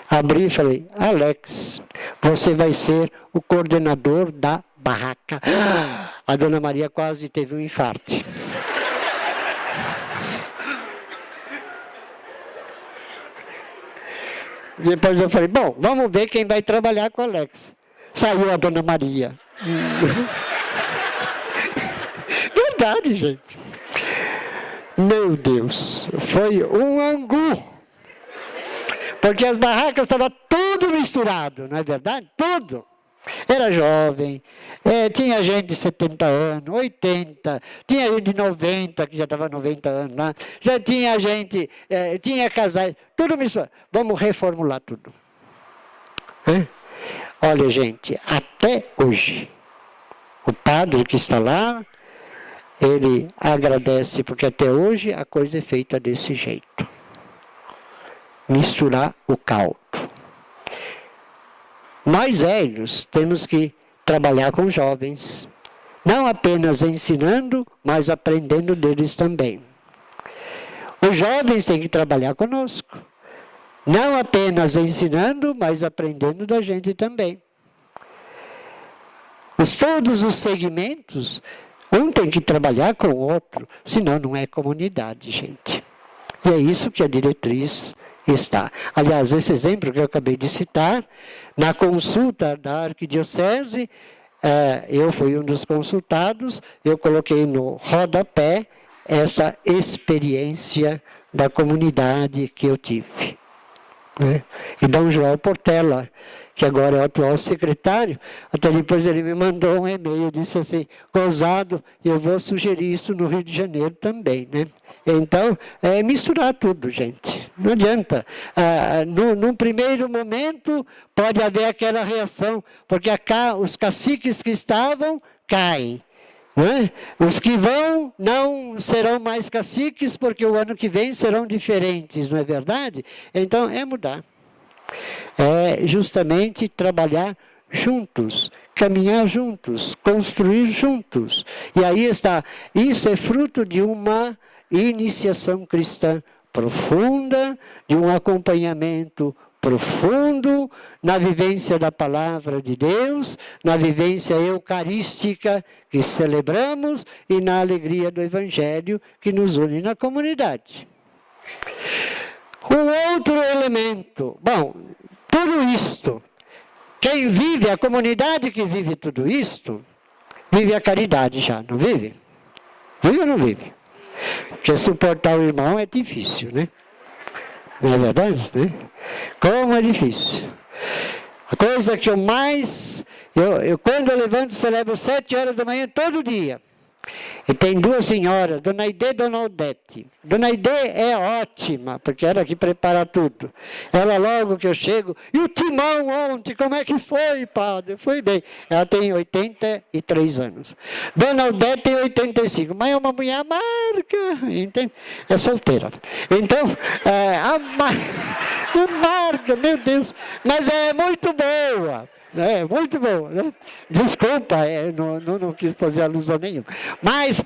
Abri e falei, Alex, você vai ser o coordenador da barraca. A Dona Maria quase teve um infarto. Depois eu falei, bom, vamos ver quem vai trabalhar com o Alex. Saiu a Dona Maria. Verdade, gente. Meu Deus, foi um angu. Porque as barracas estavam tudo misturado, não é verdade? Tudo. Era jovem, tinha gente de 70 anos, 80, tinha gente de 90, que já estava 90 anos lá, já tinha gente, tinha casais, tudo misturado. Vamos reformular tudo. Olha, gente, até hoje, o padre que está lá, ele agradece, porque até hoje a coisa é feita desse jeito. Misturar o caldo. Nós velhos temos que trabalhar com jovens. Não apenas ensinando, mas aprendendo deles também. Os jovens têm que trabalhar conosco. Não apenas ensinando, mas aprendendo da gente também. Todos os segmentos, um tem que trabalhar com o outro, senão não é comunidade, gente. E é isso que a diretriz está. Aliás, esse exemplo que eu acabei de citar, na consulta da arquidiocese, eu fui um dos consultados, eu coloquei no rodapé essa experiência da comunidade que eu tive. E Dom João Portela, que agora é o atual secretário, até depois ele me mandou um e-mail, disse assim, gozado, eu vou sugerir isso no Rio de Janeiro também, né? Então, misturar tudo, gente. Não adianta. Num primeiro momento, pode haver aquela reação, porque os caciques que estavam, caem. Né? Os que vão não serão mais caciques, porque o ano que vem serão diferentes, não é verdade? Então, é mudar. É justamente trabalhar juntos, caminhar juntos, construir juntos. E aí está, isso é fruto de uma iniciação cristã profunda, de um acompanhamento profundo na vivência da palavra de Deus, na vivência eucarística que celebramos e na alegria do Evangelho que nos une na comunidade. Um outro elemento, bom, tudo isto, quem vive, a comunidade que vive tudo isto, vive a caridade já, não vive? Vive ou não vive? Porque suportar o irmão é difícil, né? Não é verdade? Né? Como é difícil. A coisa que eu mais... quando eu levanto, celebro 7 horas da manhã todo dia. E tem duas senhoras, Dona Aide e Dona Odete. Dona Aide é ótima, porque ela que prepara tudo. Ela logo que eu chego, e o timão ontem, como é que foi, padre? Foi bem. Ela tem 83 anos. Dona Odete tem 85, mas é uma mulher amarga, entende? É solteira. Então, amarga, meu Deus, mas é muito boa. É muito bom, né? Desculpa, não quis fazer alusão nenhuma. Mas,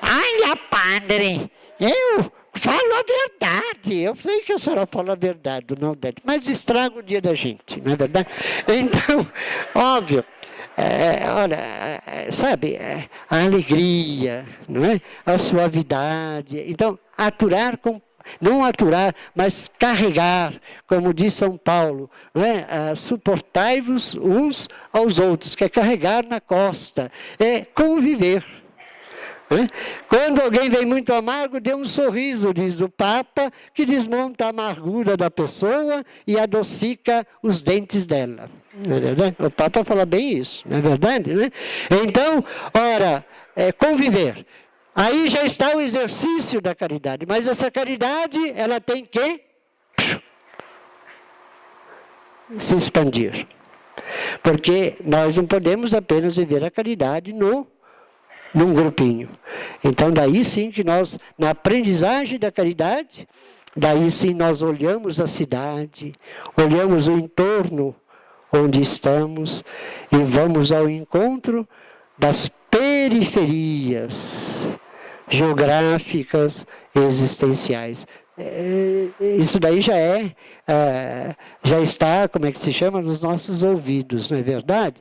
olha, padre, eu falo a verdade. Eu sei que a senhora fala a verdade, não deve, mas estraga o dia da gente, não é verdade? Então, óbvio, olha, sabe, a alegria, não é? A suavidade. Então, não aturar, mas carregar, como diz São Paulo, né? Suportai-vos uns aos outros, que é carregar na costa, é conviver. Né? Quando alguém vem muito amargo, dê um sorriso, diz o Papa, que desmonta a amargura da pessoa e adocica os dentes dela. Não é verdade? O Papa fala bem isso, não é verdade? Né? Então, ora, conviver. Aí já está o exercício da caridade, mas essa caridade, ela tem que se expandir. Porque nós não podemos apenas viver a caridade num grupinho. Então, daí sim que nós, na aprendizagem da caridade, daí sim nós olhamos a cidade, olhamos o entorno onde estamos e vamos ao encontro das periferias geográficas, existenciais. Isso daí já está, como é que se chama, nos nossos ouvidos, não é verdade?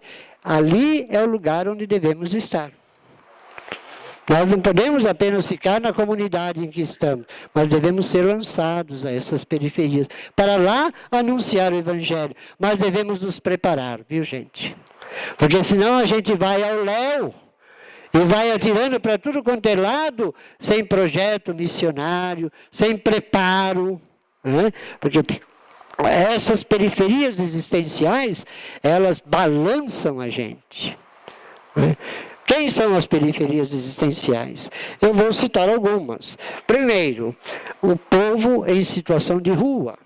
Ali é o lugar onde devemos estar. Nós não podemos apenas ficar na comunidade em que estamos, mas devemos ser lançados a essas periferias, para lá anunciar o Evangelho. Mas devemos nos preparar, viu, gente? Porque senão a gente vai ao léu, e vai atirando para tudo quanto é lado, sem projeto missionário, sem preparo. Né? Porque essas periferias existenciais, elas balançam a gente. Né? Quem são as periferias existenciais? Eu vou citar algumas. Primeiro, o povo em situação de rua.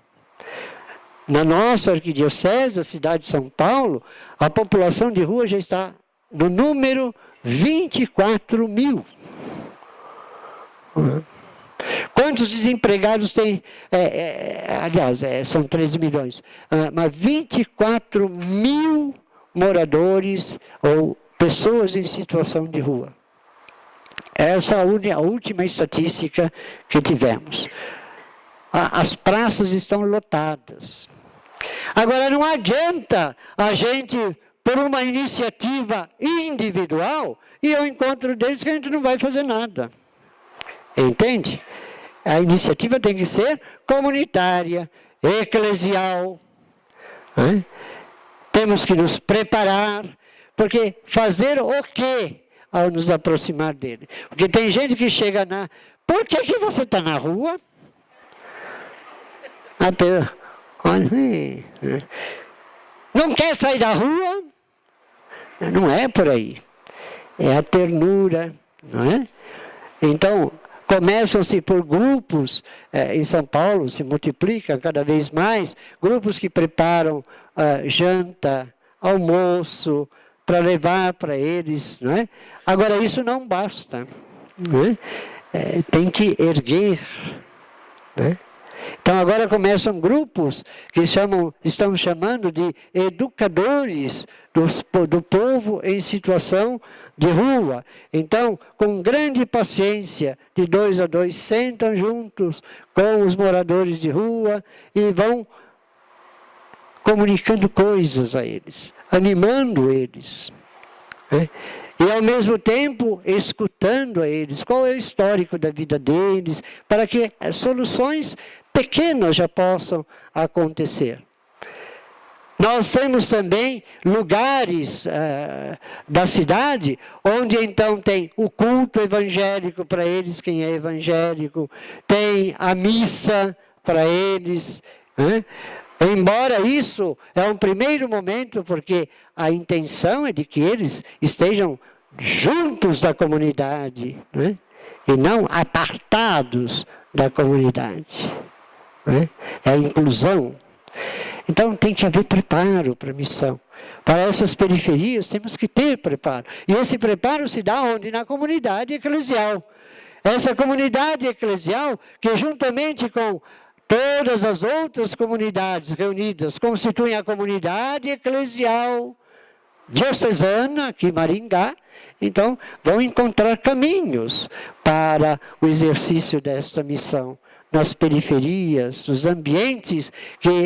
Na nossa arquidiocese, a cidade de São Paulo, a população de rua já está no número 24 mil. Quantos desempregados tem? Aliás, são 13 milhões. Mas 24 mil moradores ou pessoas em situação de rua. Essa é a última estatística que tivemos. As praças estão lotadas. Agora, não adianta a gente, por uma iniciativa individual, ir ao encontro deles que a gente não vai fazer nada. Entende? A iniciativa tem que ser comunitária, eclesial. Né? Temos que nos preparar, porque fazer o quê ao nos aproximar dele? Porque tem gente que chega na... Por que você está na rua? Não quer sair da rua? Não é por aí. É a ternura, não é? Então, começam-se por grupos, em São Paulo se multiplicam cada vez mais, grupos que preparam janta, almoço, para levar para eles, não é? Agora, isso não basta, não é? Tem que erguer, né? Então agora começam grupos que estão chamando de educadores do povo em situação de rua. Então, com grande paciência, de 2 a 2, sentam juntos com os moradores de rua e vão comunicando coisas a eles, animando eles, né? E ao mesmo tempo escutando a eles, qual é o histórico da vida deles, para que soluções pequenas já possam acontecer. Nós temos também lugares da cidade, onde então tem o culto evangélico para eles, quem é evangélico, tem a missa para eles, né? Embora isso é um primeiro momento, porque a intenção é de que eles estejam juntos da comunidade, né? E não apartados da comunidade, né? É a inclusão. Então tem que haver preparo para a missão. Para essas periferias temos que ter preparo. E esse preparo se dá onde? Na comunidade eclesial. Essa comunidade eclesial que juntamente com todas as outras comunidades reunidas constituem a comunidade eclesial diocesana, aqui em Maringá. Então, vão encontrar caminhos para o exercício desta missão nas periferias, nos ambientes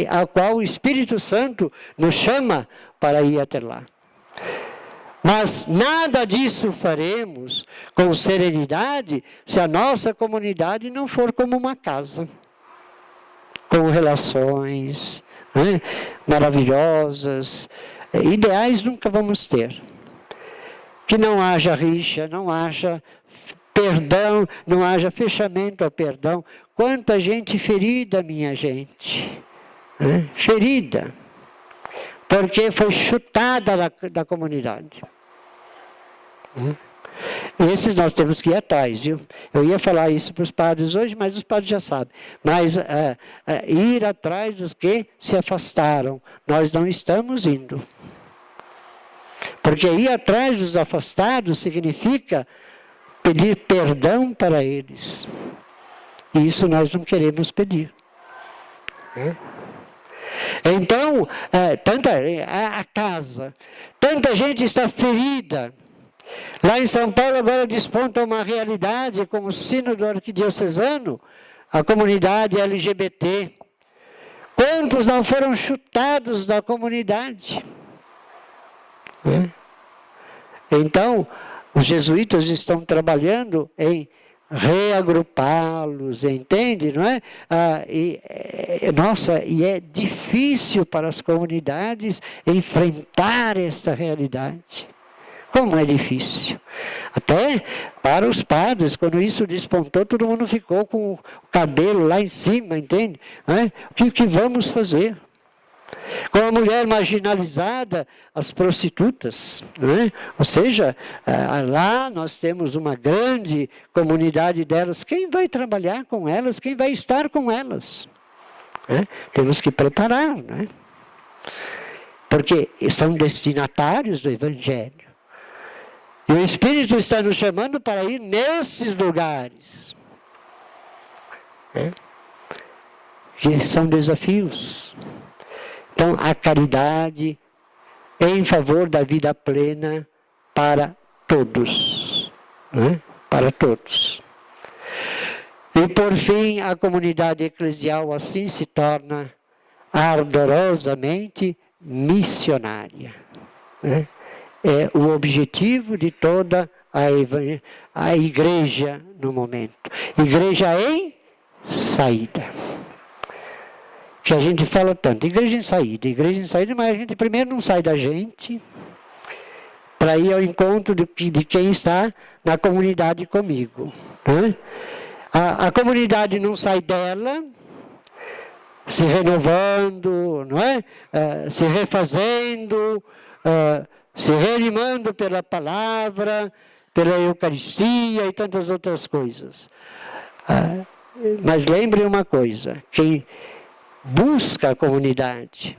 a qual o Espírito Santo nos chama para ir até lá. Mas nada disso faremos com serenidade se a nossa comunidade não for como uma casa, com relações, né, maravilhosas. Ideais nunca vamos ter. Que não haja rixa, não haja perdão, não haja fechamento ao perdão. Quanta gente ferida, minha gente, né? Ferida, porque foi chutada da comunidade. Esses nós temos que ir atrás, viu? Eu ia falar isso para os padres hoje, mas os padres já sabem. Mas ir atrás dos que se afastaram, nós não estamos indo. Porque ir atrás dos afastados significa pedir perdão para eles. E isso nós não queremos pedir. Então, a casa, tanta gente está ferida. Lá em São Paulo agora desponta uma realidade com o sínodo arquidiocesano, a comunidade LGBT. Quantos não foram chutados da comunidade? Então, os jesuítas estão trabalhando em reagrupá-los, entende? Não é? E é difícil para as comunidades enfrentar essa realidade. Como é difícil. Até para os padres, quando isso despontou, todo mundo ficou com o cabelo lá em cima, entende? O que vamos fazer? Com a mulher marginalizada, as prostitutas, né? Ou seja, lá nós temos uma grande comunidade delas. Quem vai trabalhar com elas? Quem vai estar com elas? Temos que preparar, né? Porque são destinatários do Evangelho. E o Espírito está nos chamando para ir nesses lugares. Que são desafios. Então, a caridade em favor da vida plena para todos. Né? Para todos. E, por fim, a comunidade eclesial assim se torna ardorosamente missionária. Né? É o objetivo de toda a igreja no momento. Igreja em saída. Que a gente fala tanto, igreja em saída, mas a gente primeiro não sai da gente para ir ao encontro de quem está na comunidade comigo. Né? A comunidade não sai dela, se renovando, não é? Se refazendo, se reanimando pela palavra, pela Eucaristia e tantas outras coisas. Mas lembre uma coisa, quem busca a comunidade,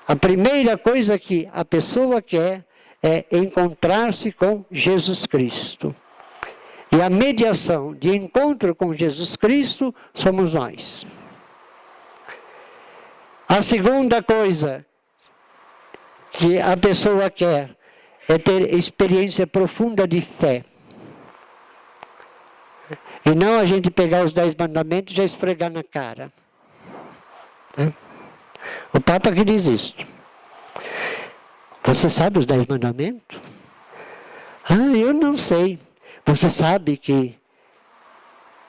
a primeira coisa que a pessoa quer é encontrar-se com Jesus Cristo. E a mediação de encontro com Jesus Cristo somos nós. A segunda coisa que a pessoa quer é ter experiência profunda de fé. E não a gente pegar os 10 mandamentos e já esfregar na cara. O Papa que diz isso. Você sabe os 10 mandamentos? Ah, eu não sei. Você sabe que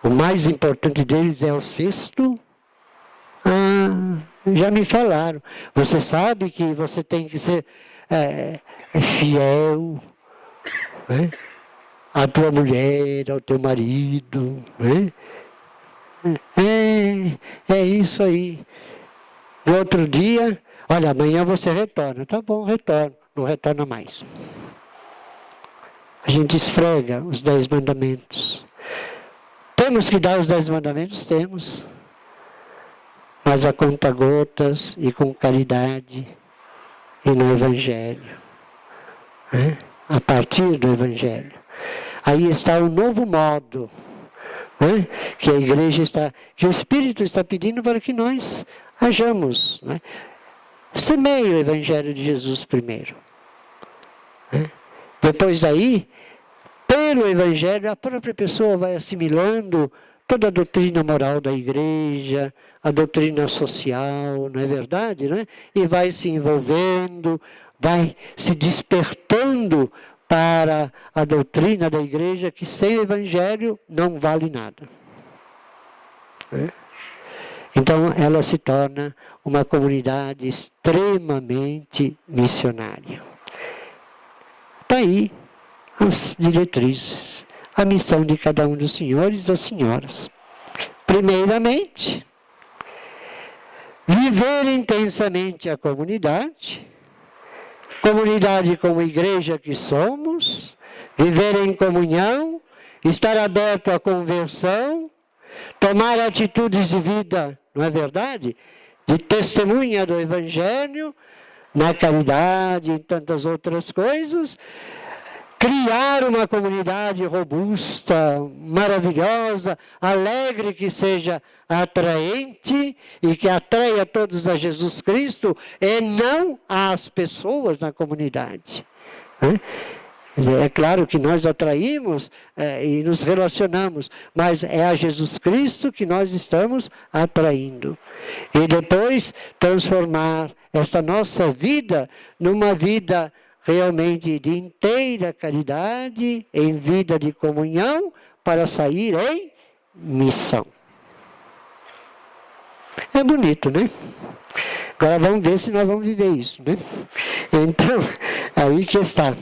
o mais importante deles é o 6º? Ah, já me falaram. Você sabe que você tem que ser fiel, né? À tua mulher, ao teu marido, né? É isso aí. No outro dia, olha, amanhã você retorna. Tá bom, retorno. Não retorna mais. A gente esfrega os 10 mandamentos. Temos que dar os 10 mandamentos? Temos. Mas a conta-gotas e com caridade e no Evangelho. Né? A partir do Evangelho. Aí está o novo modo, né? Que a igreja está, que o Espírito está pedindo para que nós hajamos. Né? Semeie o Evangelho de Jesus primeiro. Né? Depois daí, pelo Evangelho, a própria pessoa vai assimilando toda a doutrina moral da igreja, a doutrina social, não é verdade? Né? E vai se envolvendo, vai se despertando para a doutrina da igreja, que sem o Evangelho não vale nada. Né? Então ela se torna uma comunidade extremamente missionária. Está aí as diretrizes, a missão de cada um dos senhores e das senhoras. Primeiramente, viver intensamente a comunidade como igreja que somos, viver em comunhão, estar aberto à conversão, tomar atitudes de vida, não é verdade? De testemunha do Evangelho, na caridade, em tantas outras coisas, criar uma comunidade robusta, maravilhosa, alegre, que seja atraente e que atraia todos a Jesus Cristo e não às pessoas na comunidade. É claro que nós atraímos e nos relacionamos, mas é a Jesus Cristo que nós estamos atraindo. E depois transformar esta nossa vida numa vida realmente de inteira caridade, em vida de comunhão, para sair em missão. É bonito, né? Agora vamos ver se nós vamos viver isso, né? Então, aí que está.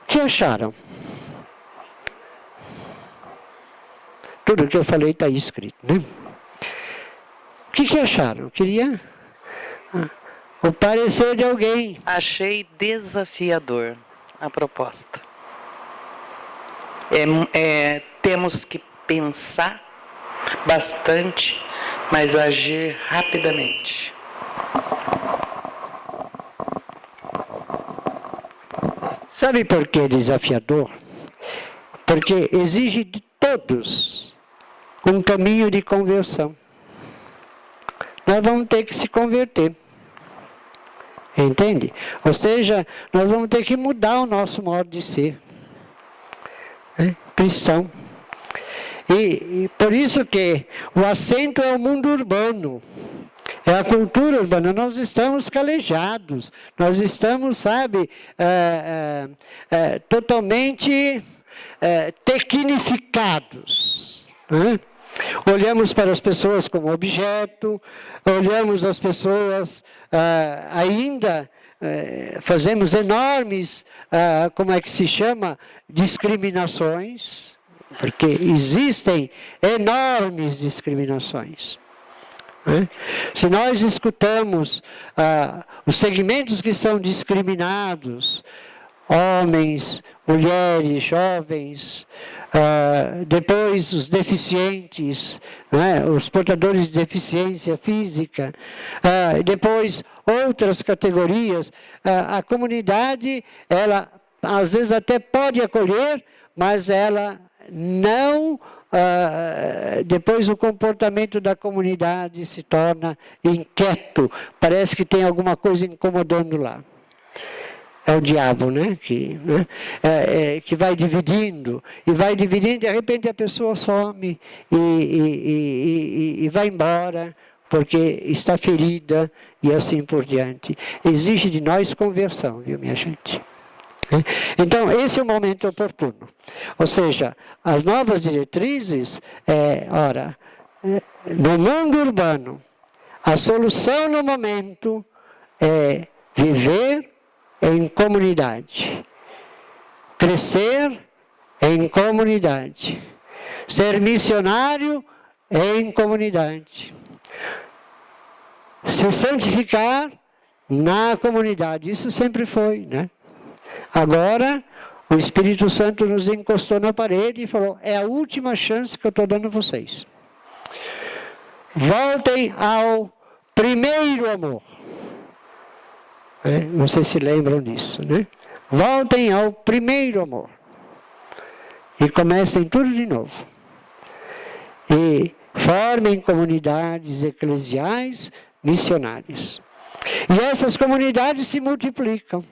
O que acharam? Tudo que eu falei está aí escrito, né? O que acharam? Queria o parecer de alguém. Achei desafiador a proposta. Temos que pensar bastante, mas agir rapidamente. Sabe por que é desafiador? Porque exige de todos um caminho de conversão. Nós vamos ter que se converter. Entende? Ou seja, nós vamos ter que mudar o nosso modo de ser. Cristão. E por isso que o acento é o mundo urbano. É a cultura urbana. Nós estamos calejados. Nós estamos, sabe, totalmente tecnificados. Olhamos para as pessoas como objeto, olhamos as pessoas ainda, fazemos enormes, como é que se chama, discriminações, porque existem enormes discriminações. Se nós escutamos os segmentos que são discriminados, homens, mulheres, jovens, depois os deficientes, os portadores de deficiência física, depois outras categorias, a comunidade, ela às vezes até pode acolher, mas ela não depois o comportamento da comunidade se torna inquieto. Parece que tem alguma coisa incomodando lá. É o diabo, né? Que vai dividindo, e de repente a pessoa some e vai embora, porque está ferida e assim por diante. Exige de nós conversão, viu, minha gente? Então, esse é o momento oportuno. Ou seja, as novas diretrizes, no mundo urbano, a solução no momento é viver em comunidade, crescer em comunidade, ser missionário em comunidade, se santificar na comunidade. Isso sempre foi, né? Agora, o Espírito Santo nos encostou na parede e falou: é a última chance que eu estou dando a vocês. Voltem ao primeiro amor. Vocês se lembram disso, né? Voltem ao primeiro amor. E comecem tudo de novo. E formem comunidades eclesiais missionárias. E essas comunidades se multiplicam.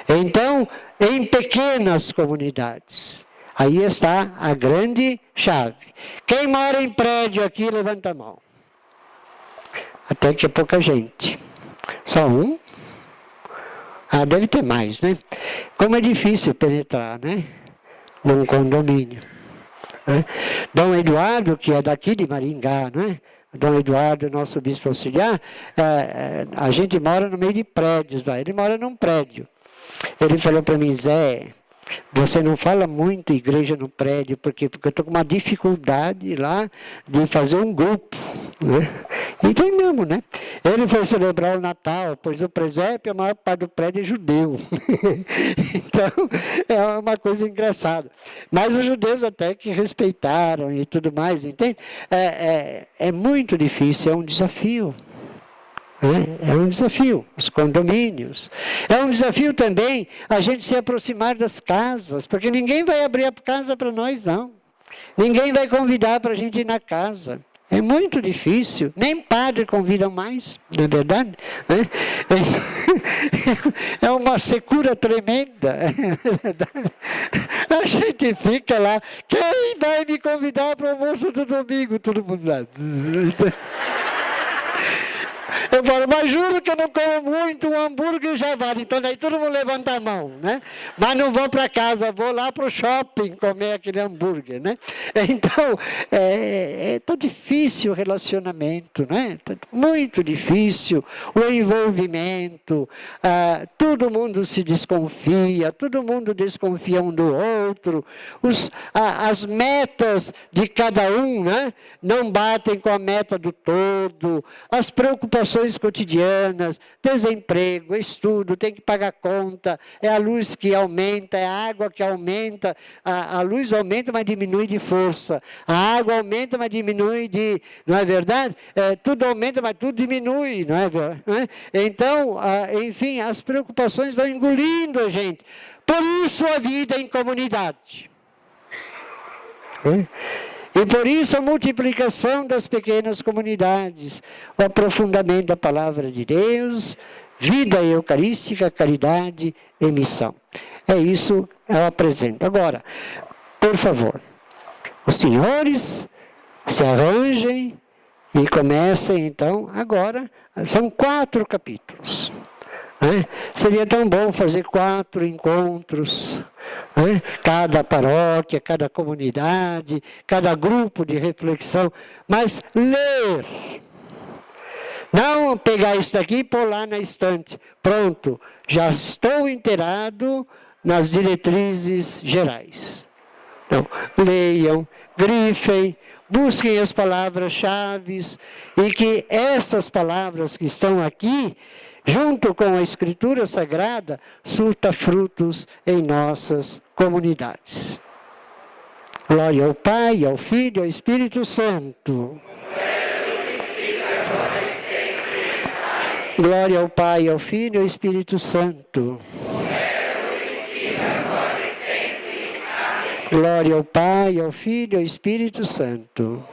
Então, em pequenas comunidades. Aí está a grande chave. Quem mora em prédio aqui, levanta a mão. Até que é pouca gente. Só um? Deve ter mais, né? Como é difícil penetrar, né? Num condomínio. Né? Dom Eduardo, que é daqui de Maringá, né? Dom Eduardo, nosso bispo auxiliar, a gente mora no meio de prédios lá. Ele mora num prédio. Ele falou para mim: Zé, você não fala muito igreja no prédio, porque eu estou com uma dificuldade lá de fazer um grupo. Né? E tem mesmo, né? Ele foi celebrar o Natal, pois o presépio, a maior parte do prédio é judeu. Então, é uma coisa engraçada. Mas os judeus até que respeitaram e tudo mais, entende? É muito difícil, é um desafio. É um desafio, os condomínios. É um desafio também a gente se aproximar das casas, porque ninguém vai abrir a casa para nós, não. Ninguém vai convidar para a gente ir na casa. É muito difícil, nem padre convidam mais, não é verdade? É uma secura tremenda, é verdade? A gente fica lá: quem vai me convidar para o almoço do domingo? Todo mundo lá. Eu falo: mas juro que eu não como muito, um hambúrguer já vale. Então daí todo mundo levanta a mão, né? Mas não vou para casa, vou lá para o shopping comer aquele hambúrguer, né? Então, tá difícil o relacionamento, né? Tá muito difícil o envolvimento, todo mundo se desconfia, todo mundo desconfia um do outro, as metas de cada um, né? Não batem com a meta do todo, as preocupações cotidianas, desemprego, estudo, tem que pagar conta, é a luz que aumenta, é a água que aumenta, a luz aumenta, mas diminui de força, a água aumenta, mas diminui de, não é verdade? Tudo aumenta, mas tudo diminui, não é verdade? Então, enfim, as preocupações vão engolindo a gente. Por isso a vida em comunidade. E por isso a multiplicação das pequenas comunidades, o aprofundamento da palavra de Deus, vida eucarística, caridade e missão. É isso que eu apresento. Agora, por favor, os senhores se arranjem e comecem então agora. São 4 capítulos. Seria tão bom fazer 4 encontros. Cada paróquia, cada comunidade, cada grupo de reflexão, mas ler. Não pegar isso daqui e pôr lá na estante. Pronto, já estou inteirado nas diretrizes gerais. Então, leiam, grifem, busquem as palavras-chave e que essas palavras que estão aqui, junto com a Escritura Sagrada, surta frutos em nossas comunidades. Glória ao Pai, ao Filho e ao Espírito Santo. Glória ao Pai, ao Filho e ao Espírito Santo. Glória ao Pai, ao Filho e ao Espírito Santo.